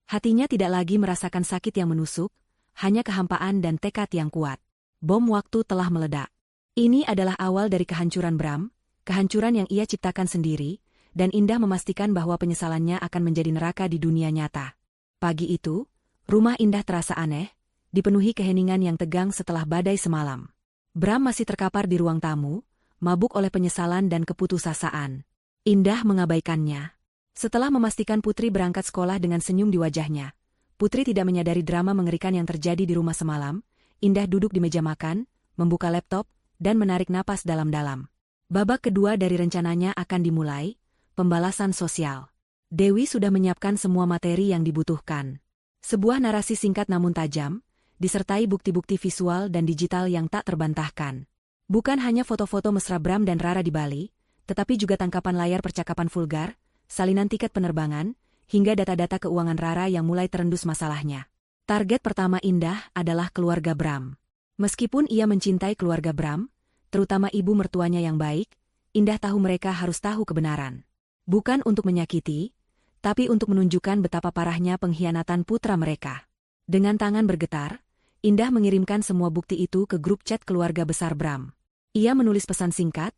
Hatinya tidak lagi merasakan sakit yang menusuk, hanya kehampaan dan tekad yang kuat. Bom waktu telah meledak. Ini adalah awal dari kehancuran Bram, kehancuran yang ia ciptakan sendiri, dan Indah memastikan bahwa penyesalannya akan menjadi neraka di dunia nyata. Pagi itu, rumah Indah terasa aneh, dipenuhi keheningan yang tegang setelah badai semalam. Bram masih terkapar di ruang tamu, mabuk oleh penyesalan dan keputusasaan. Indah mengabaikannya. Setelah memastikan Putri berangkat sekolah dengan senyum di wajahnya, Putri tidak menyadari drama mengerikan yang terjadi di rumah semalam. Indah duduk di meja makan, membuka laptop, dan menarik napas dalam-dalam. Babak kedua dari rencananya akan dimulai, pembalasan sosial. Dewi sudah menyiapkan semua materi yang dibutuhkan. Sebuah narasi singkat namun tajam, disertai bukti-bukti visual dan digital yang tak terbantahkan. Bukan hanya foto-foto mesra Bram dan Rara di Bali, tetapi juga tangkapan layar percakapan vulgar, salinan tiket penerbangan, hingga data-data keuangan Rara yang mulai terendus masalahnya. Target pertama Indah adalah keluarga Bram. Meskipun ia mencintai keluarga Bram, terutama ibu mertuanya yang baik, Indah tahu mereka harus tahu kebenaran. Bukan untuk menyakiti, tapi untuk menunjukkan betapa parahnya pengkhianatan putra mereka. Dengan tangan bergetar, Indah mengirimkan semua bukti itu ke grup chat keluarga besar Bram. Ia menulis pesan singkat,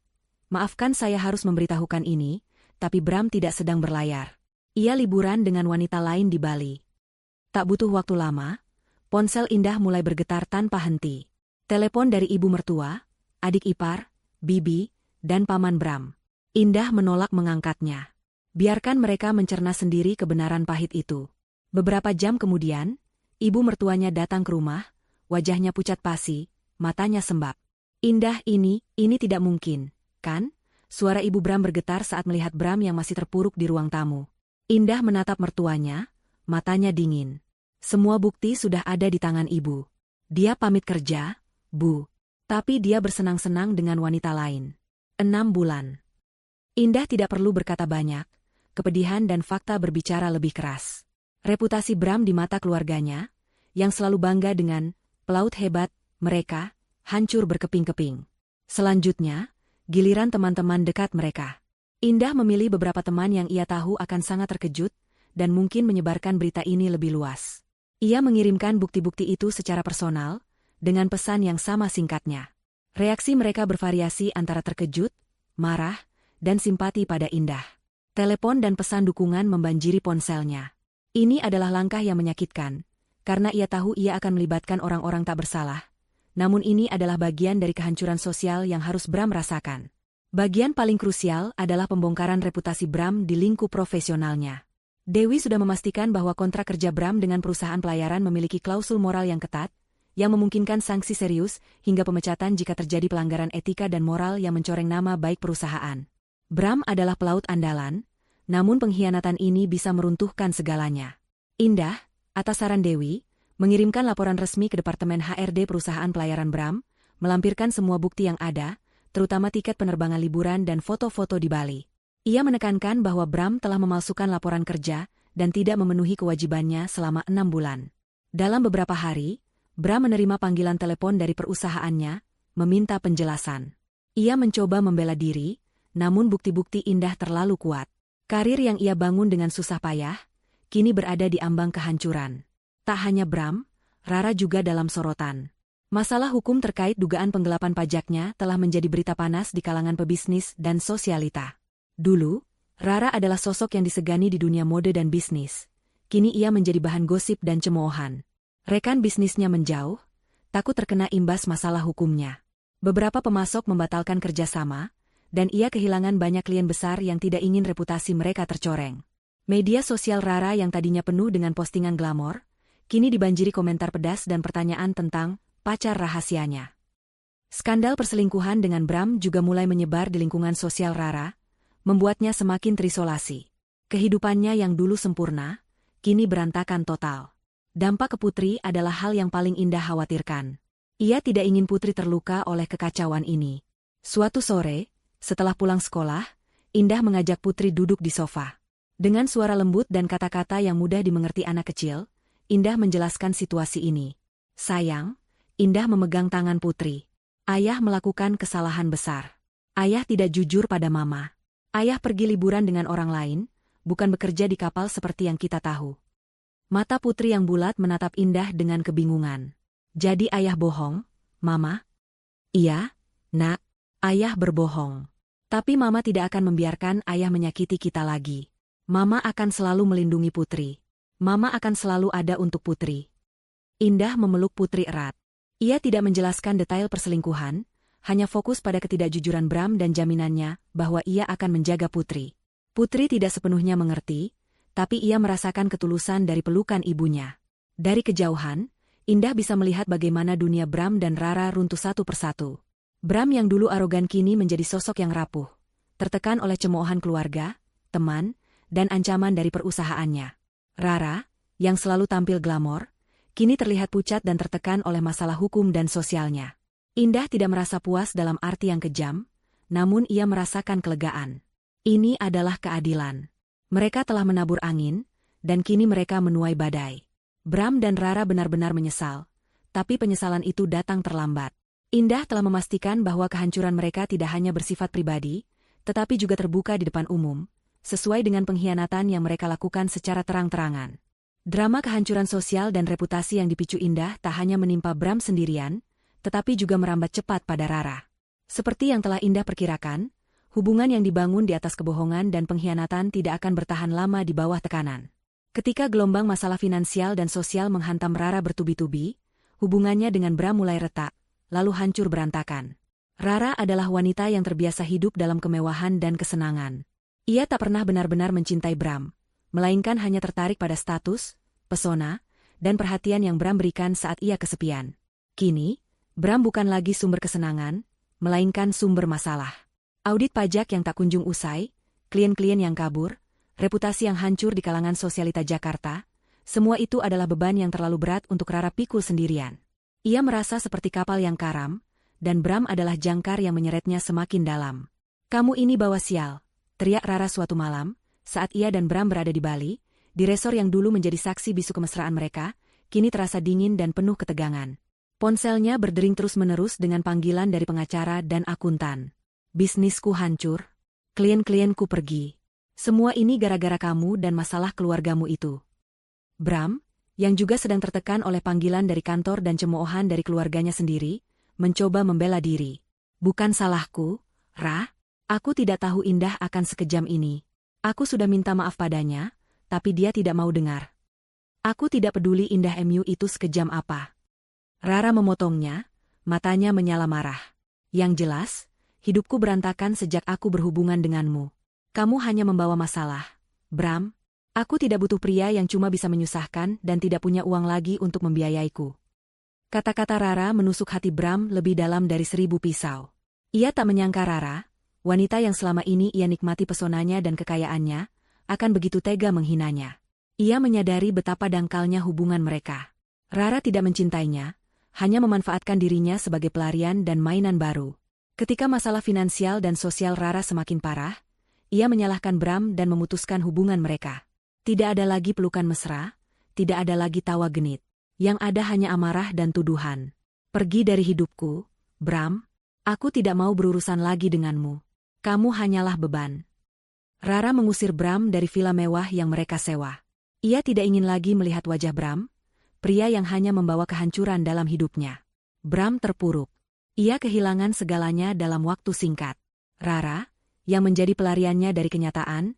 "Maafkan saya harus memberitahukan ini, tapi Bram tidak sedang berlayar. Ia liburan dengan wanita lain di Bali." Tak butuh waktu lama, ponsel Indah mulai bergetar tanpa henti. Telepon dari ibu mertua, adik ipar, bibi, dan paman Bram. Indah menolak mengangkatnya. Biarkan mereka mencerna sendiri kebenaran pahit itu. Beberapa jam kemudian, ibu mertuanya datang ke rumah, wajahnya pucat pasi, matanya sembab. "Indah, ini tidak mungkin, kan?" Suara ibu Bram bergetar saat melihat Bram yang masih terpuruk di ruang tamu. Indah menatap mertuanya, matanya dingin. Semua bukti sudah ada di tangan ibu. Dia pamit kerja, Bu. Tapi dia bersenang-senang dengan wanita lain. 6 bulan. Indah tidak perlu berkata banyak, kepedihan dan fakta berbicara lebih keras. Reputasi Bram di mata keluarganya, yang selalu bangga dengan pelaut hebat mereka, hancur berkeping-keping. Selanjutnya, giliran teman-teman dekat mereka. Indah memilih beberapa teman yang ia tahu akan sangat terkejut, dan mungkin menyebarkan berita ini lebih luas. Ia mengirimkan bukti-bukti itu secara personal, dengan pesan yang sama singkatnya. Reaksi mereka bervariasi antara terkejut, marah, dan simpati pada Indah. Telepon dan pesan dukungan membanjiri ponselnya. Ini adalah langkah yang menyakitkan, karena ia tahu ia akan melibatkan orang-orang tak bersalah. Namun ini adalah bagian dari kehancuran sosial yang harus Bram rasakan. Bagian paling krusial adalah pembongkaran reputasi Bram di lingkup profesionalnya. Dewi sudah memastikan bahwa kontrak kerja Bram dengan perusahaan pelayaran memiliki klausul moral yang ketat, yang memungkinkan sanksi serius hingga pemecatan jika terjadi pelanggaran etika dan moral yang mencoreng nama baik perusahaan. Bram adalah pelaut andalan, namun pengkhianatan ini bisa meruntuhkan segalanya. Indah, atas saran Dewi, mengirimkan laporan resmi ke Departemen HRD perusahaan pelayaran Bram, melampirkan semua bukti yang ada, terutama tiket penerbangan liburan dan foto-foto di Bali. Ia menekankan bahwa Bram telah memalsukan laporan kerja dan tidak memenuhi kewajibannya selama 6 bulan. Dalam beberapa hari, Bram menerima panggilan telepon dari perusahaannya, meminta penjelasan. Ia mencoba membela diri, namun bukti-bukti Indah terlalu kuat. Karir yang ia bangun dengan susah payah, kini berada di ambang kehancuran. Tak hanya Bram, Rara juga dalam sorotan. Masalah hukum terkait dugaan penggelapan pajaknya telah menjadi berita panas di kalangan pebisnis dan sosialita. Dulu, Rara adalah sosok yang disegani di dunia mode dan bisnis. Kini ia menjadi bahan gosip dan cemoohan. Rekan bisnisnya menjauh, takut terkena imbas masalah hukumnya. Beberapa pemasok membatalkan kerjasama, dan ia kehilangan banyak klien besar yang tidak ingin reputasi mereka tercoreng. Media sosial Rara yang tadinya penuh dengan postingan glamor, kini dibanjiri komentar pedas dan pertanyaan tentang pacar rahasianya. Skandal perselingkuhan dengan Bram juga mulai menyebar di lingkungan sosial Rara, membuatnya semakin terisolasi. Kehidupannya yang dulu sempurna, kini berantakan total. Dampak ke Putri adalah hal yang paling Indah khawatirkan. Ia tidak ingin Putri terluka oleh kekacauan ini. Suatu sore, setelah pulang sekolah, Indah mengajak Putri duduk di sofa. Dengan suara lembut dan kata-kata yang mudah dimengerti anak kecil, Indah menjelaskan situasi ini. Sayang, Indah memegang tangan Putri. Ayah melakukan kesalahan besar. Ayah tidak jujur pada Mama. Ayah pergi liburan dengan orang lain, bukan bekerja di kapal seperti yang kita tahu. Mata Putri yang bulat menatap Indah dengan kebingungan. Jadi ayah bohong, Mama? Iya, Nak, ayah berbohong. Tapi Mama tidak akan membiarkan ayah menyakiti kita lagi. Mama akan selalu melindungi Putri. Mama akan selalu ada untuk Putri. Indah memeluk Putri erat. Ia tidak menjelaskan detail perselingkuhan, hanya fokus pada ketidakjujuran Bram dan jaminannya bahwa ia akan menjaga Putri. Putri tidak sepenuhnya mengerti, tapi ia merasakan ketulusan dari pelukan ibunya. Dari kejauhan, Indah bisa melihat bagaimana dunia Bram dan Rara runtuh satu persatu. Bram yang dulu arogan kini menjadi sosok yang rapuh, tertekan oleh cemoohan keluarga, teman, dan ancaman dari perusahaannya. Rara, yang selalu tampil glamor, kini terlihat pucat dan tertekan oleh masalah hukum dan sosialnya. Indah tidak merasa puas dalam arti yang kejam, namun ia merasakan kelegaan. Ini adalah keadilan. Mereka telah menabur angin, dan kini mereka menuai badai. Bram dan Rara benar-benar menyesal, tapi penyesalan itu datang terlambat. Indah telah memastikan bahwa kehancuran mereka tidak hanya bersifat pribadi, tetapi juga terbuka di depan umum, sesuai dengan pengkhianatan yang mereka lakukan secara terang-terangan. Drama kehancuran sosial dan reputasi yang dipicu Indah tak hanya menimpa Bram sendirian, tetapi juga merambat cepat pada Rara. Seperti yang telah Indah perkirakan, hubungan yang dibangun di atas kebohongan dan pengkhianatan tidak akan bertahan lama di bawah tekanan. Ketika gelombang masalah finansial dan sosial menghantam Rara bertubi-tubi, hubungannya dengan Bram mulai retak, lalu hancur berantakan. Rara adalah wanita yang terbiasa hidup dalam kemewahan dan kesenangan. Ia tak pernah benar-benar mencintai Bram, melainkan hanya tertarik pada status, pesona, dan perhatian yang Bram berikan saat ia kesepian. Kini, Bram bukan lagi sumber kesenangan, melainkan sumber masalah. Audit pajak yang tak kunjung usai, klien-klien yang kabur, reputasi yang hancur di kalangan sosialita Jakarta, semua itu adalah beban yang terlalu berat untuk Rara pikul sendirian. Ia merasa seperti kapal yang karam, dan Bram adalah jangkar yang menyeretnya semakin dalam. "Kamu ini bawa sial," teriak Rara suatu malam, saat ia dan Bram berada di Bali, di resor yang dulu menjadi saksi bisu kemesraan mereka, kini terasa dingin dan penuh ketegangan. Ponselnya berdering terus-menerus dengan panggilan dari pengacara dan akuntan. "Bisnisku hancur. Klien-klienku pergi. Semua ini gara-gara kamu dan masalah keluargamu itu." Bram, yang juga sedang tertekan oleh panggilan dari kantor dan cemoohan dari keluarganya sendiri, mencoba membela diri. "Bukan salahku, Ra. Aku tidak tahu Indah akan sekejam ini. Aku sudah minta maaf padanya, tapi dia tidak mau dengar. Aku tidak peduli Indah MU itu sekejam apa." Rara memotongnya, matanya menyala marah. "Yang jelas, hidupku berantakan sejak aku berhubungan denganmu. Kamu hanya membawa masalah, Bram. Aku tidak butuh pria yang cuma bisa menyusahkan dan tidak punya uang lagi untuk membiayaiku." Kata-kata Rara menusuk hati Bram lebih dalam dari 1000 pisau. Ia tak menyangka Rara, wanita yang selama ini ia nikmati pesonanya dan kekayaannya, akan begitu tega menghinanya. Ia menyadari betapa dangkalnya hubungan mereka. Rara tidak mencintainya, hanya memanfaatkan dirinya sebagai pelarian dan mainan baru. Ketika masalah finansial dan sosial Rara semakin parah, ia menyalahkan Bram dan memutuskan hubungan mereka. Tidak ada lagi pelukan mesra, tidak ada lagi tawa genit. Yang ada hanya amarah dan tuduhan. "Pergi dari hidupku, Bram. Aku tidak mau berurusan lagi denganmu. Kamu hanyalah beban." Rara mengusir Bram dari villa mewah yang mereka sewa. Ia tidak ingin lagi melihat wajah Bram, pria yang hanya membawa kehancuran dalam hidupnya. Bram terpuruk. Ia kehilangan segalanya dalam waktu singkat. Rara, yang menjadi pelariannya dari kenyataan,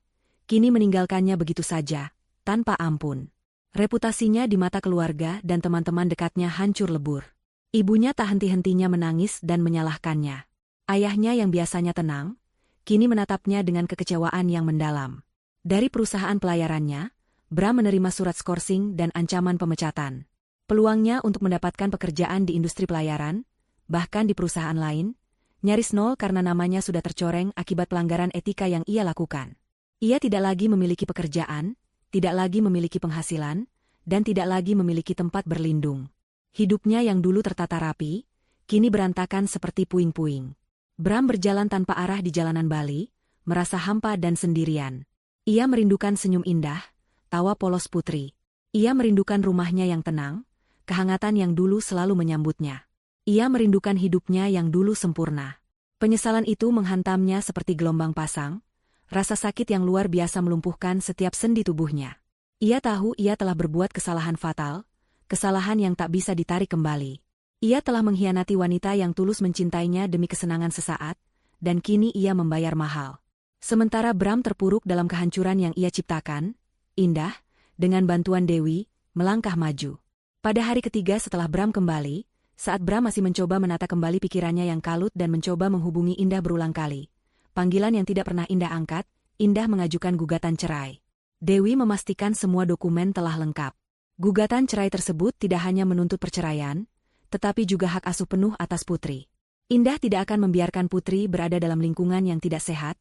kini meninggalkannya begitu saja, tanpa ampun. Reputasinya di mata keluarga dan teman-teman dekatnya hancur lebur. Ibunya tak henti-hentinya menangis dan menyalahkannya. Ayahnya yang biasanya tenang, kini menatapnya dengan kekecewaan yang mendalam. Dari perusahaan pelayarannya, Bram menerima surat skorsing dan ancaman pemecatan. Peluangnya untuk mendapatkan pekerjaan di industri pelayaran, bahkan di perusahaan lain, nyaris nol karena namanya sudah tercoreng akibat pelanggaran etika yang ia lakukan. Ia tidak lagi memiliki pekerjaan, tidak lagi memiliki penghasilan, dan tidak lagi memiliki tempat berlindung. Hidupnya yang dulu tertata rapi, kini berantakan seperti puing-puing. Bram berjalan tanpa arah di jalanan Bali, merasa hampa dan sendirian. Ia merindukan senyum indah, tawa polos Putri. Ia merindukan rumahnya yang tenang, kehangatan yang dulu selalu menyambutnya. Ia merindukan hidupnya yang dulu sempurna. Penyesalan itu menghantamnya seperti gelombang pasang, rasa sakit yang luar biasa melumpuhkan setiap sendi tubuhnya. Ia tahu ia telah berbuat kesalahan fatal, kesalahan yang tak bisa ditarik kembali. Ia telah mengkhianati wanita yang tulus mencintainya demi kesenangan sesaat, dan kini ia membayar mahal. Sementara Bram terpuruk dalam kehancuran yang ia ciptakan, Indah, dengan bantuan Dewi, melangkah maju. Pada hari ketiga setelah Bram kembali, saat Bram masih mencoba menata kembali pikirannya yang kalut dan mencoba menghubungi Indah berulang kali. Panggilan yang tidak pernah Indah angkat, Indah mengajukan gugatan cerai. Dewi memastikan semua dokumen telah lengkap. Gugatan cerai tersebut tidak hanya menuntut perceraian, tetapi juga hak asuh penuh atas Putri. Indah tidak akan membiarkan Putri berada dalam lingkungan yang tidak sehat,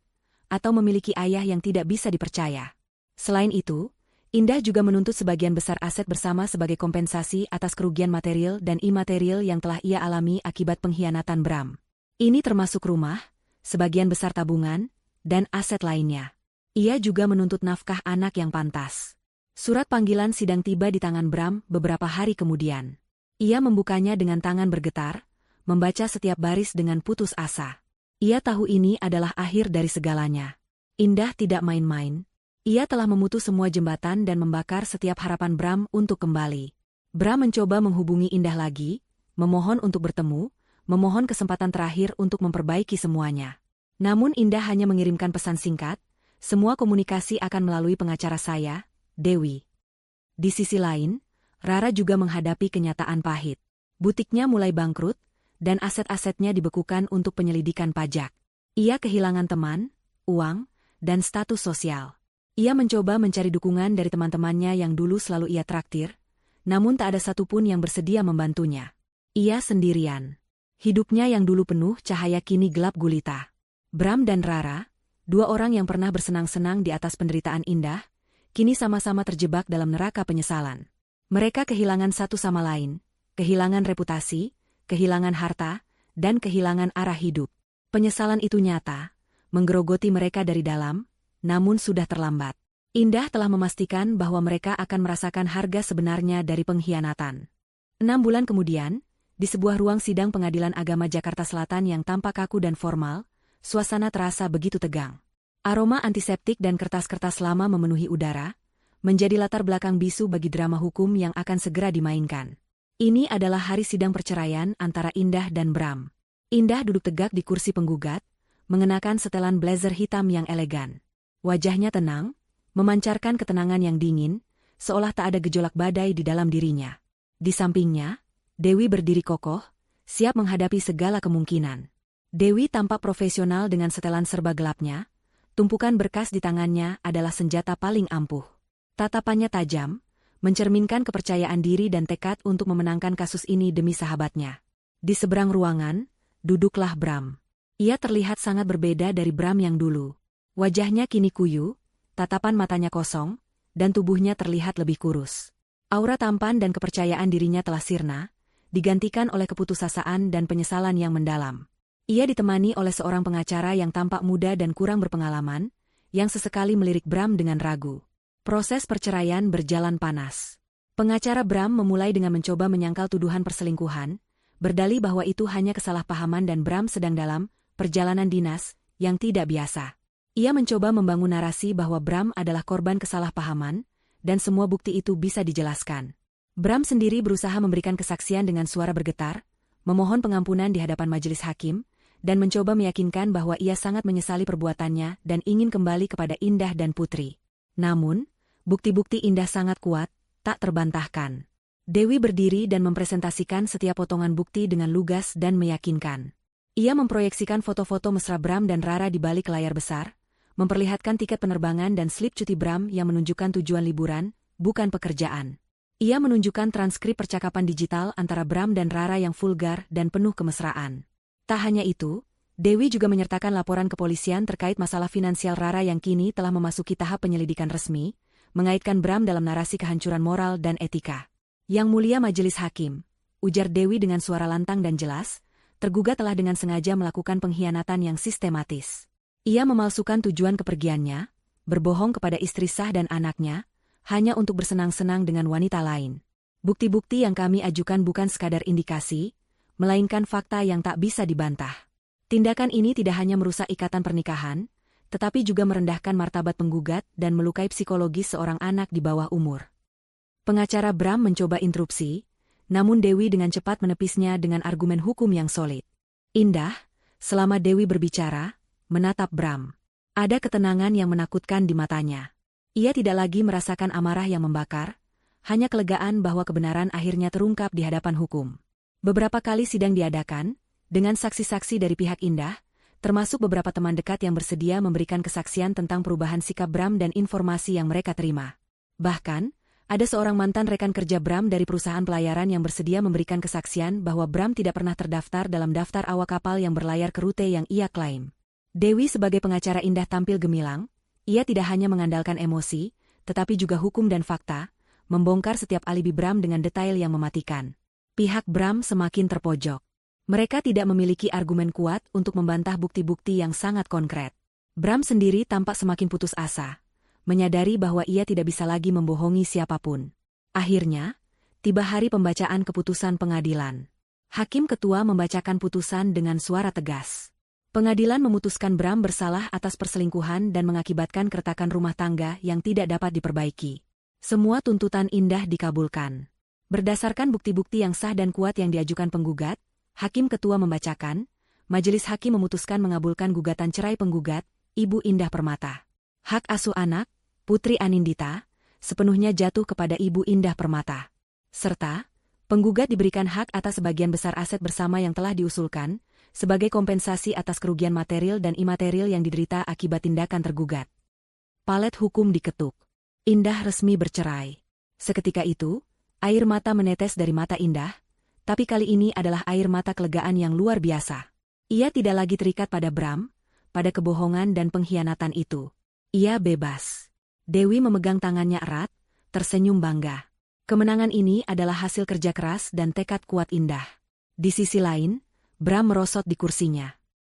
atau memiliki ayah yang tidak bisa dipercaya. Selain itu, Indah juga menuntut sebagian besar aset bersama sebagai kompensasi atas kerugian material dan imaterial yang telah ia alami akibat pengkhianatan Bram. Ini termasuk rumah, sebagian besar tabungan, dan aset lainnya. Ia juga menuntut nafkah anak yang pantas. Surat panggilan sidang tiba di tangan Bram beberapa hari kemudian. Ia membukanya dengan tangan bergetar, membaca setiap baris dengan putus asa. Ia tahu ini adalah akhir dari segalanya. Indah tidak main-main. Ia telah memutus semua jembatan dan membakar setiap harapan Bram untuk kembali. Bram mencoba menghubungi Indah lagi, memohon untuk bertemu, memohon kesempatan terakhir untuk memperbaiki semuanya. Namun Indah hanya mengirimkan pesan singkat, semua komunikasi akan melalui pengacara saya, Dewi. Di sisi lain, Rara juga menghadapi kenyataan pahit. Butiknya mulai bangkrut, dan aset-asetnya dibekukan untuk penyelidikan pajak. Ia kehilangan teman, uang, dan status sosial. Ia mencoba mencari dukungan dari teman-temannya yang dulu selalu ia traktir, namun tak ada satupun yang bersedia membantunya. Ia sendirian. Hidupnya yang dulu penuh cahaya kini gelap gulita. Bram dan Rara, dua orang yang pernah bersenang-senang di atas penderitaan Indah, kini sama-sama terjebak dalam neraka penyesalan. Mereka kehilangan satu sama lain, kehilangan reputasi, kehilangan harta, dan kehilangan arah hidup. Penyesalan itu nyata, menggerogoti mereka dari dalam, namun sudah terlambat. Indah telah memastikan bahwa mereka akan merasakan harga sebenarnya dari pengkhianatan. 6 bulan kemudian, di sebuah ruang sidang Pengadilan Agama Jakarta Selatan yang tampak kaku dan formal, suasana terasa begitu tegang. Aroma antiseptik dan kertas-kertas lama memenuhi udara, menjadi latar belakang bisu bagi drama hukum yang akan segera dimainkan. Ini adalah hari sidang perceraian antara Indah dan Bram. Indah duduk tegak di kursi penggugat, mengenakan setelan blazer hitam yang elegan. Wajahnya tenang, memancarkan ketenangan yang dingin, seolah tak ada gejolak badai di dalam dirinya. Di sampingnya, Dewi berdiri kokoh, siap menghadapi segala kemungkinan. Dewi tampak profesional dengan setelan serba gelapnya, tumpukan berkas di tangannya adalah senjata paling ampuh. Tatapannya tajam, mencerminkan kepercayaan diri dan tekad untuk memenangkan kasus ini demi sahabatnya. Di seberang ruangan, duduklah Bram. Ia terlihat sangat berbeda dari Bram yang dulu. Wajahnya kini kuyu, tatapan matanya kosong, dan tubuhnya terlihat lebih kurus. Aura tampan dan kepercayaan dirinya telah sirna, digantikan oleh keputusasaan dan penyesalan yang mendalam. Ia ditemani oleh seorang pengacara yang tampak muda dan kurang berpengalaman, yang sesekali melirik Bram dengan ragu. Proses perceraian berjalan panas. Pengacara Bram memulai dengan mencoba menyangkal tuduhan perselingkuhan, berdalih bahwa itu hanya kesalahpahaman dan Bram sedang dalam perjalanan dinas yang tidak biasa. Ia mencoba membangun narasi bahwa Bram adalah korban kesalahpahaman, dan semua bukti itu bisa dijelaskan. Bram sendiri berusaha memberikan kesaksian dengan suara bergetar, memohon pengampunan di hadapan majelis hakim, dan mencoba meyakinkan bahwa ia sangat menyesali perbuatannya dan ingin kembali kepada Indah dan Putri. Namun, bukti-bukti Indah sangat kuat, tak terbantahkan. Dewi berdiri dan mempresentasikan setiap potongan bukti dengan lugas dan meyakinkan. Ia memproyeksikan foto-foto mesra Bram dan Rara di balik layar besar, memperlihatkan tiket penerbangan dan slip cuti Bram yang menunjukkan tujuan liburan, bukan pekerjaan. Ia menunjukkan transkrip percakapan digital antara Bram dan Rara yang vulgar dan penuh kemesraan. Tak hanya itu, Dewi juga menyertakan laporan kepolisian terkait masalah finansial Rara yang kini telah memasuki tahap penyelidikan resmi, mengaitkan Bram dalam narasi kehancuran moral dan etika. Yang mulia majelis hakim, ujar Dewi dengan suara lantang dan jelas, tergugat telah dengan sengaja melakukan pengkhianatan yang sistematis. Ia memalsukan tujuan kepergiannya, berbohong kepada istri sah dan anaknya, hanya untuk bersenang-senang dengan wanita lain. Bukti-bukti yang kami ajukan bukan sekadar indikasi, melainkan fakta yang tak bisa dibantah. Tindakan ini tidak hanya merusak ikatan pernikahan, tetapi juga merendahkan martabat penggugat dan melukai psikologis seorang anak di bawah umur. Pengacara Bram mencoba interupsi, namun Dewi dengan cepat menepisnya dengan argumen hukum yang solid. Indah, selama Dewi berbicara, menatap Bram. Ada ketenangan yang menakutkan di matanya. Ia tidak lagi merasakan amarah yang membakar, hanya kelegaan bahwa kebenaran akhirnya terungkap di hadapan hukum. Beberapa kali sidang diadakan, dengan saksi-saksi dari pihak Indah, termasuk beberapa teman dekat yang bersedia memberikan kesaksian tentang perubahan sikap Bram dan informasi yang mereka terima. Bahkan, ada seorang mantan rekan kerja Bram dari perusahaan pelayaran yang bersedia memberikan kesaksian bahwa Bram tidak pernah terdaftar dalam daftar awak kapal yang berlayar ke rute yang ia klaim. Dewi sebagai pengacara Indah tampil gemilang, ia tidak hanya mengandalkan emosi, tetapi juga hukum dan fakta, membongkar setiap alibi Bram dengan detail yang mematikan. Pihak Bram semakin terpojok. Mereka tidak memiliki argumen kuat untuk membantah bukti-bukti yang sangat konkret. Bram sendiri tampak semakin putus asa, menyadari bahwa ia tidak bisa lagi membohongi siapapun. Akhirnya, tiba hari pembacaan keputusan pengadilan. Hakim ketua membacakan putusan dengan suara tegas. Pengadilan memutuskan Bram bersalah atas perselingkuhan dan mengakibatkan keretakan rumah tangga yang tidak dapat diperbaiki. Semua tuntutan Indah dikabulkan. Berdasarkan bukti-bukti yang sah dan kuat yang diajukan penggugat, Hakim ketua membacakan, majelis hakim memutuskan mengabulkan gugatan cerai penggugat, Ibu Indah Permata. Hak asuh anak, Putri Anindita, sepenuhnya jatuh kepada Ibu Indah Permata. Serta, penggugat diberikan hak atas sebagian besar aset bersama yang telah diusulkan, sebagai kompensasi atas kerugian material dan imaterial yang diderita akibat tindakan tergugat. Palet hukum diketuk. Indah resmi bercerai. Seketika itu, air mata menetes dari mata Indah, tapi kali ini adalah air mata kelegaan yang luar biasa. Ia tidak lagi terikat pada Bram, pada kebohongan dan pengkhianatan itu. Ia bebas. Dewi memegang tangannya erat, tersenyum bangga. Kemenangan ini adalah hasil kerja keras dan tekad kuat Indah. Di sisi lain, Bram merosot di kursinya.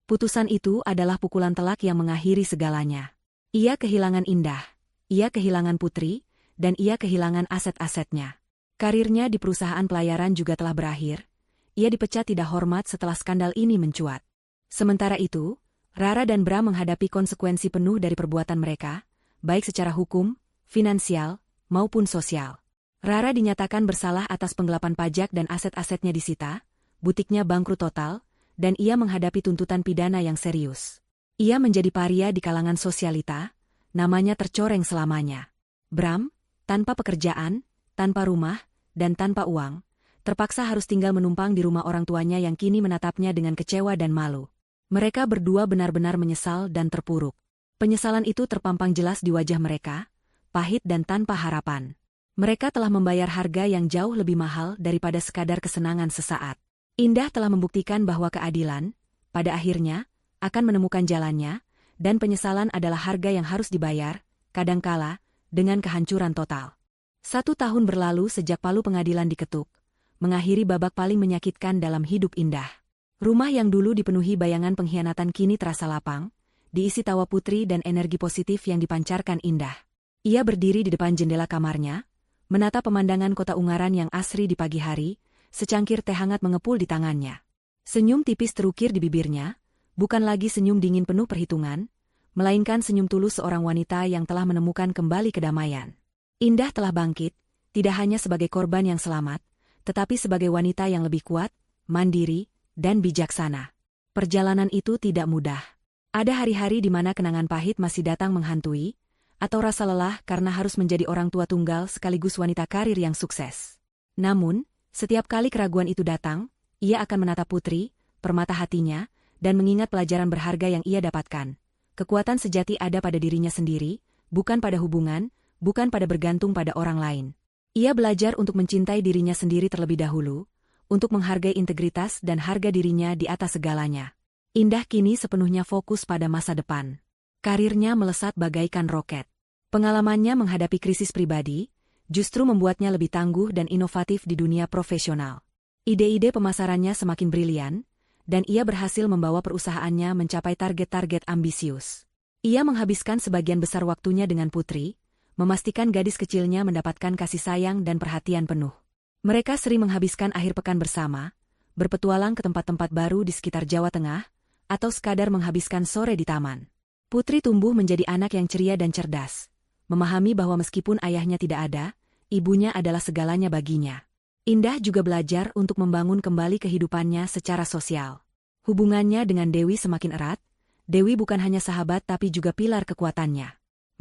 Putusan itu adalah pukulan telak yang mengakhiri segalanya. Ia kehilangan Indah, ia kehilangan Putri, dan ia kehilangan aset-asetnya. Karirnya di perusahaan pelayaran juga telah berakhir. Ia dipecat tidak hormat setelah skandal ini mencuat. Sementara itu, Rara dan Bram menghadapi konsekuensi penuh dari perbuatan mereka, baik secara hukum, finansial, maupun sosial. Rara dinyatakan bersalah atas penggelapan pajak dan aset-asetnya disita, butiknya bangkrut total, dan ia menghadapi tuntutan pidana yang serius. Ia menjadi paria di kalangan sosialita, namanya tercoreng selamanya. Bram, tanpa pekerjaan, tanpa rumah, dan tanpa uang, terpaksa harus tinggal menumpang di rumah orang tuanya yang kini menatapnya dengan kecewa dan malu. Mereka berdua benar-benar menyesal dan terpuruk. Penyesalan itu terpampang jelas di wajah mereka, pahit dan tanpa harapan. Mereka telah membayar harga yang jauh lebih mahal daripada sekadar kesenangan sesaat. Indah telah membuktikan bahwa keadilan, pada akhirnya, akan menemukan jalannya, dan penyesalan adalah harga yang harus dibayar, kadangkala, dengan kehancuran total. 1 tahun berlalu sejak palu pengadilan diketuk, mengakhiri babak paling menyakitkan dalam hidup Indah. Rumah yang dulu dipenuhi bayangan pengkhianatan kini terasa lapang, diisi tawa Putri dan energi positif yang dipancarkan Indah. Ia berdiri di depan jendela kamarnya, menatap pemandangan kota Ungaran yang asri di pagi hari, secangkir teh hangat mengepul di tangannya. Senyum tipis terukir di bibirnya, bukan lagi senyum dingin penuh perhitungan, melainkan senyum tulus seorang wanita yang telah menemukan kembali kedamaian. Indah telah bangkit, tidak hanya sebagai korban yang selamat, tetapi sebagai wanita yang lebih kuat, mandiri, dan bijaksana. Perjalanan itu tidak mudah. Ada hari-hari di mana kenangan pahit masih datang menghantui, atau rasa lelah karena harus menjadi orang tua tunggal sekaligus wanita karir yang sukses. Namun, setiap kali keraguan itu datang, ia akan menatap Putri, permata hatinya, dan mengingat pelajaran berharga yang ia dapatkan. Kekuatan sejati ada pada dirinya sendiri, bukan pada hubungan, bukan pada bergantung pada orang lain. Ia belajar untuk mencintai dirinya sendiri terlebih dahulu, untuk menghargai integritas dan harga dirinya di atas segalanya. Indah kini sepenuhnya fokus pada masa depan. Karirnya melesat bagaikan roket. Pengalamannya menghadapi krisis pribadi, justru membuatnya lebih tangguh dan inovatif di dunia profesional. Ide-ide pemasarannya semakin brilian, dan ia berhasil membawa perusahaannya mencapai target-target ambisius. Ia menghabiskan sebagian besar waktunya dengan Putri, memastikan gadis kecilnya mendapatkan kasih sayang dan perhatian penuh. Mereka sering menghabiskan akhir pekan bersama, berpetualang ke tempat-tempat baru di sekitar Jawa Tengah, atau sekadar menghabiskan sore di taman. Putri tumbuh menjadi anak yang ceria dan cerdas, memahami bahwa meskipun ayahnya tidak ada, ibunya adalah segalanya baginya. Indah juga belajar untuk membangun kembali kehidupannya secara sosial. Hubungannya dengan Dewi semakin erat. Dewi bukan hanya sahabat tapi juga pilar kekuatannya.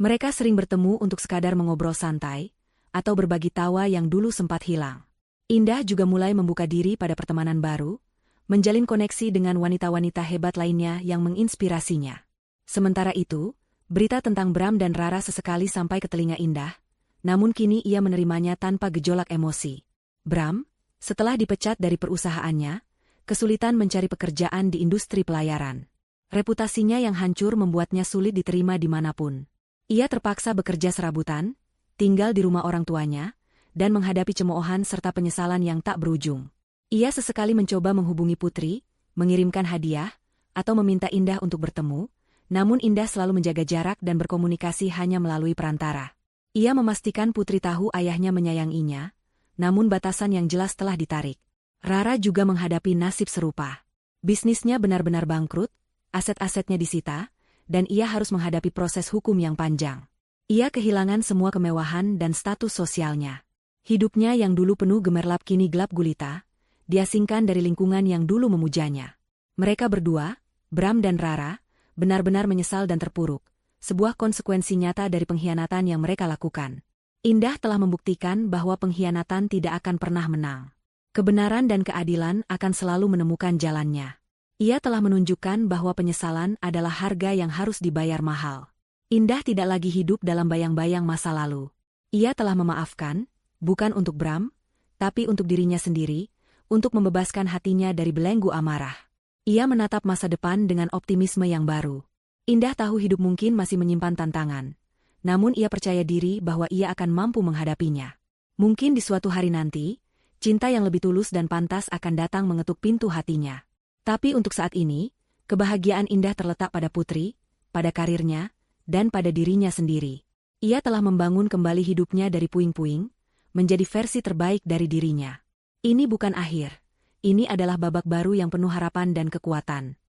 Mereka sering bertemu untuk sekadar mengobrol santai, atau berbagi tawa yang dulu sempat hilang. Indah juga mulai membuka diri pada pertemanan baru, menjalin koneksi dengan wanita-wanita hebat lainnya yang menginspirasinya. Sementara itu, berita tentang Bram dan Rara sesekali sampai ke telinga Indah, namun kini ia menerimanya tanpa gejolak emosi. Bram, setelah dipecat dari perusahaannya, kesulitan mencari pekerjaan di industri pelayaran. Reputasinya yang hancur membuatnya sulit diterima dimanapun. Ia terpaksa bekerja serabutan, tinggal di rumah orang tuanya, dan menghadapi cemoohan serta penyesalan yang tak berujung. Ia sesekali mencoba menghubungi Putri, mengirimkan hadiah, atau meminta Indah untuk bertemu, namun Indah selalu menjaga jarak dan berkomunikasi hanya melalui perantara. Ia memastikan Putri tahu ayahnya menyayanginya, namun batasan yang jelas telah ditarik. Rara juga menghadapi nasib serupa. Bisnisnya benar-benar bangkrut, aset-asetnya disita, dan ia harus menghadapi proses hukum yang panjang. Ia kehilangan semua kemewahan dan status sosialnya. Hidupnya yang dulu penuh gemerlap kini gelap gulita, diasingkan dari lingkungan yang dulu memujanya. Mereka berdua, Bram dan Rara, benar-benar menyesal dan terpuruk, sebuah konsekuensi nyata dari pengkhianatan yang mereka lakukan. Indah telah membuktikan bahwa pengkhianatan tidak akan pernah menang. Kebenaran dan keadilan akan selalu menemukan jalannya. Ia telah menunjukkan bahwa penyesalan adalah harga yang harus dibayar mahal. Indah tidak lagi hidup dalam bayang-bayang masa lalu. Ia telah memaafkan, bukan untuk Bram, tapi untuk dirinya sendiri, untuk membebaskan hatinya dari belenggu amarah. Ia menatap masa depan dengan optimisme yang baru. Indah tahu hidup mungkin masih menyimpan tantangan. Namun ia percaya diri bahwa ia akan mampu menghadapinya. Mungkin di suatu hari nanti, cinta yang lebih tulus dan pantas akan datang mengetuk pintu hatinya. Tapi untuk saat ini, kebahagiaan Indah terletak pada Putri, pada karirnya, dan pada dirinya sendiri. Ia telah membangun kembali hidupnya dari puing-puing, menjadi versi terbaik dari dirinya. Ini bukan akhir. Ini adalah babak baru yang penuh harapan dan kekuatan.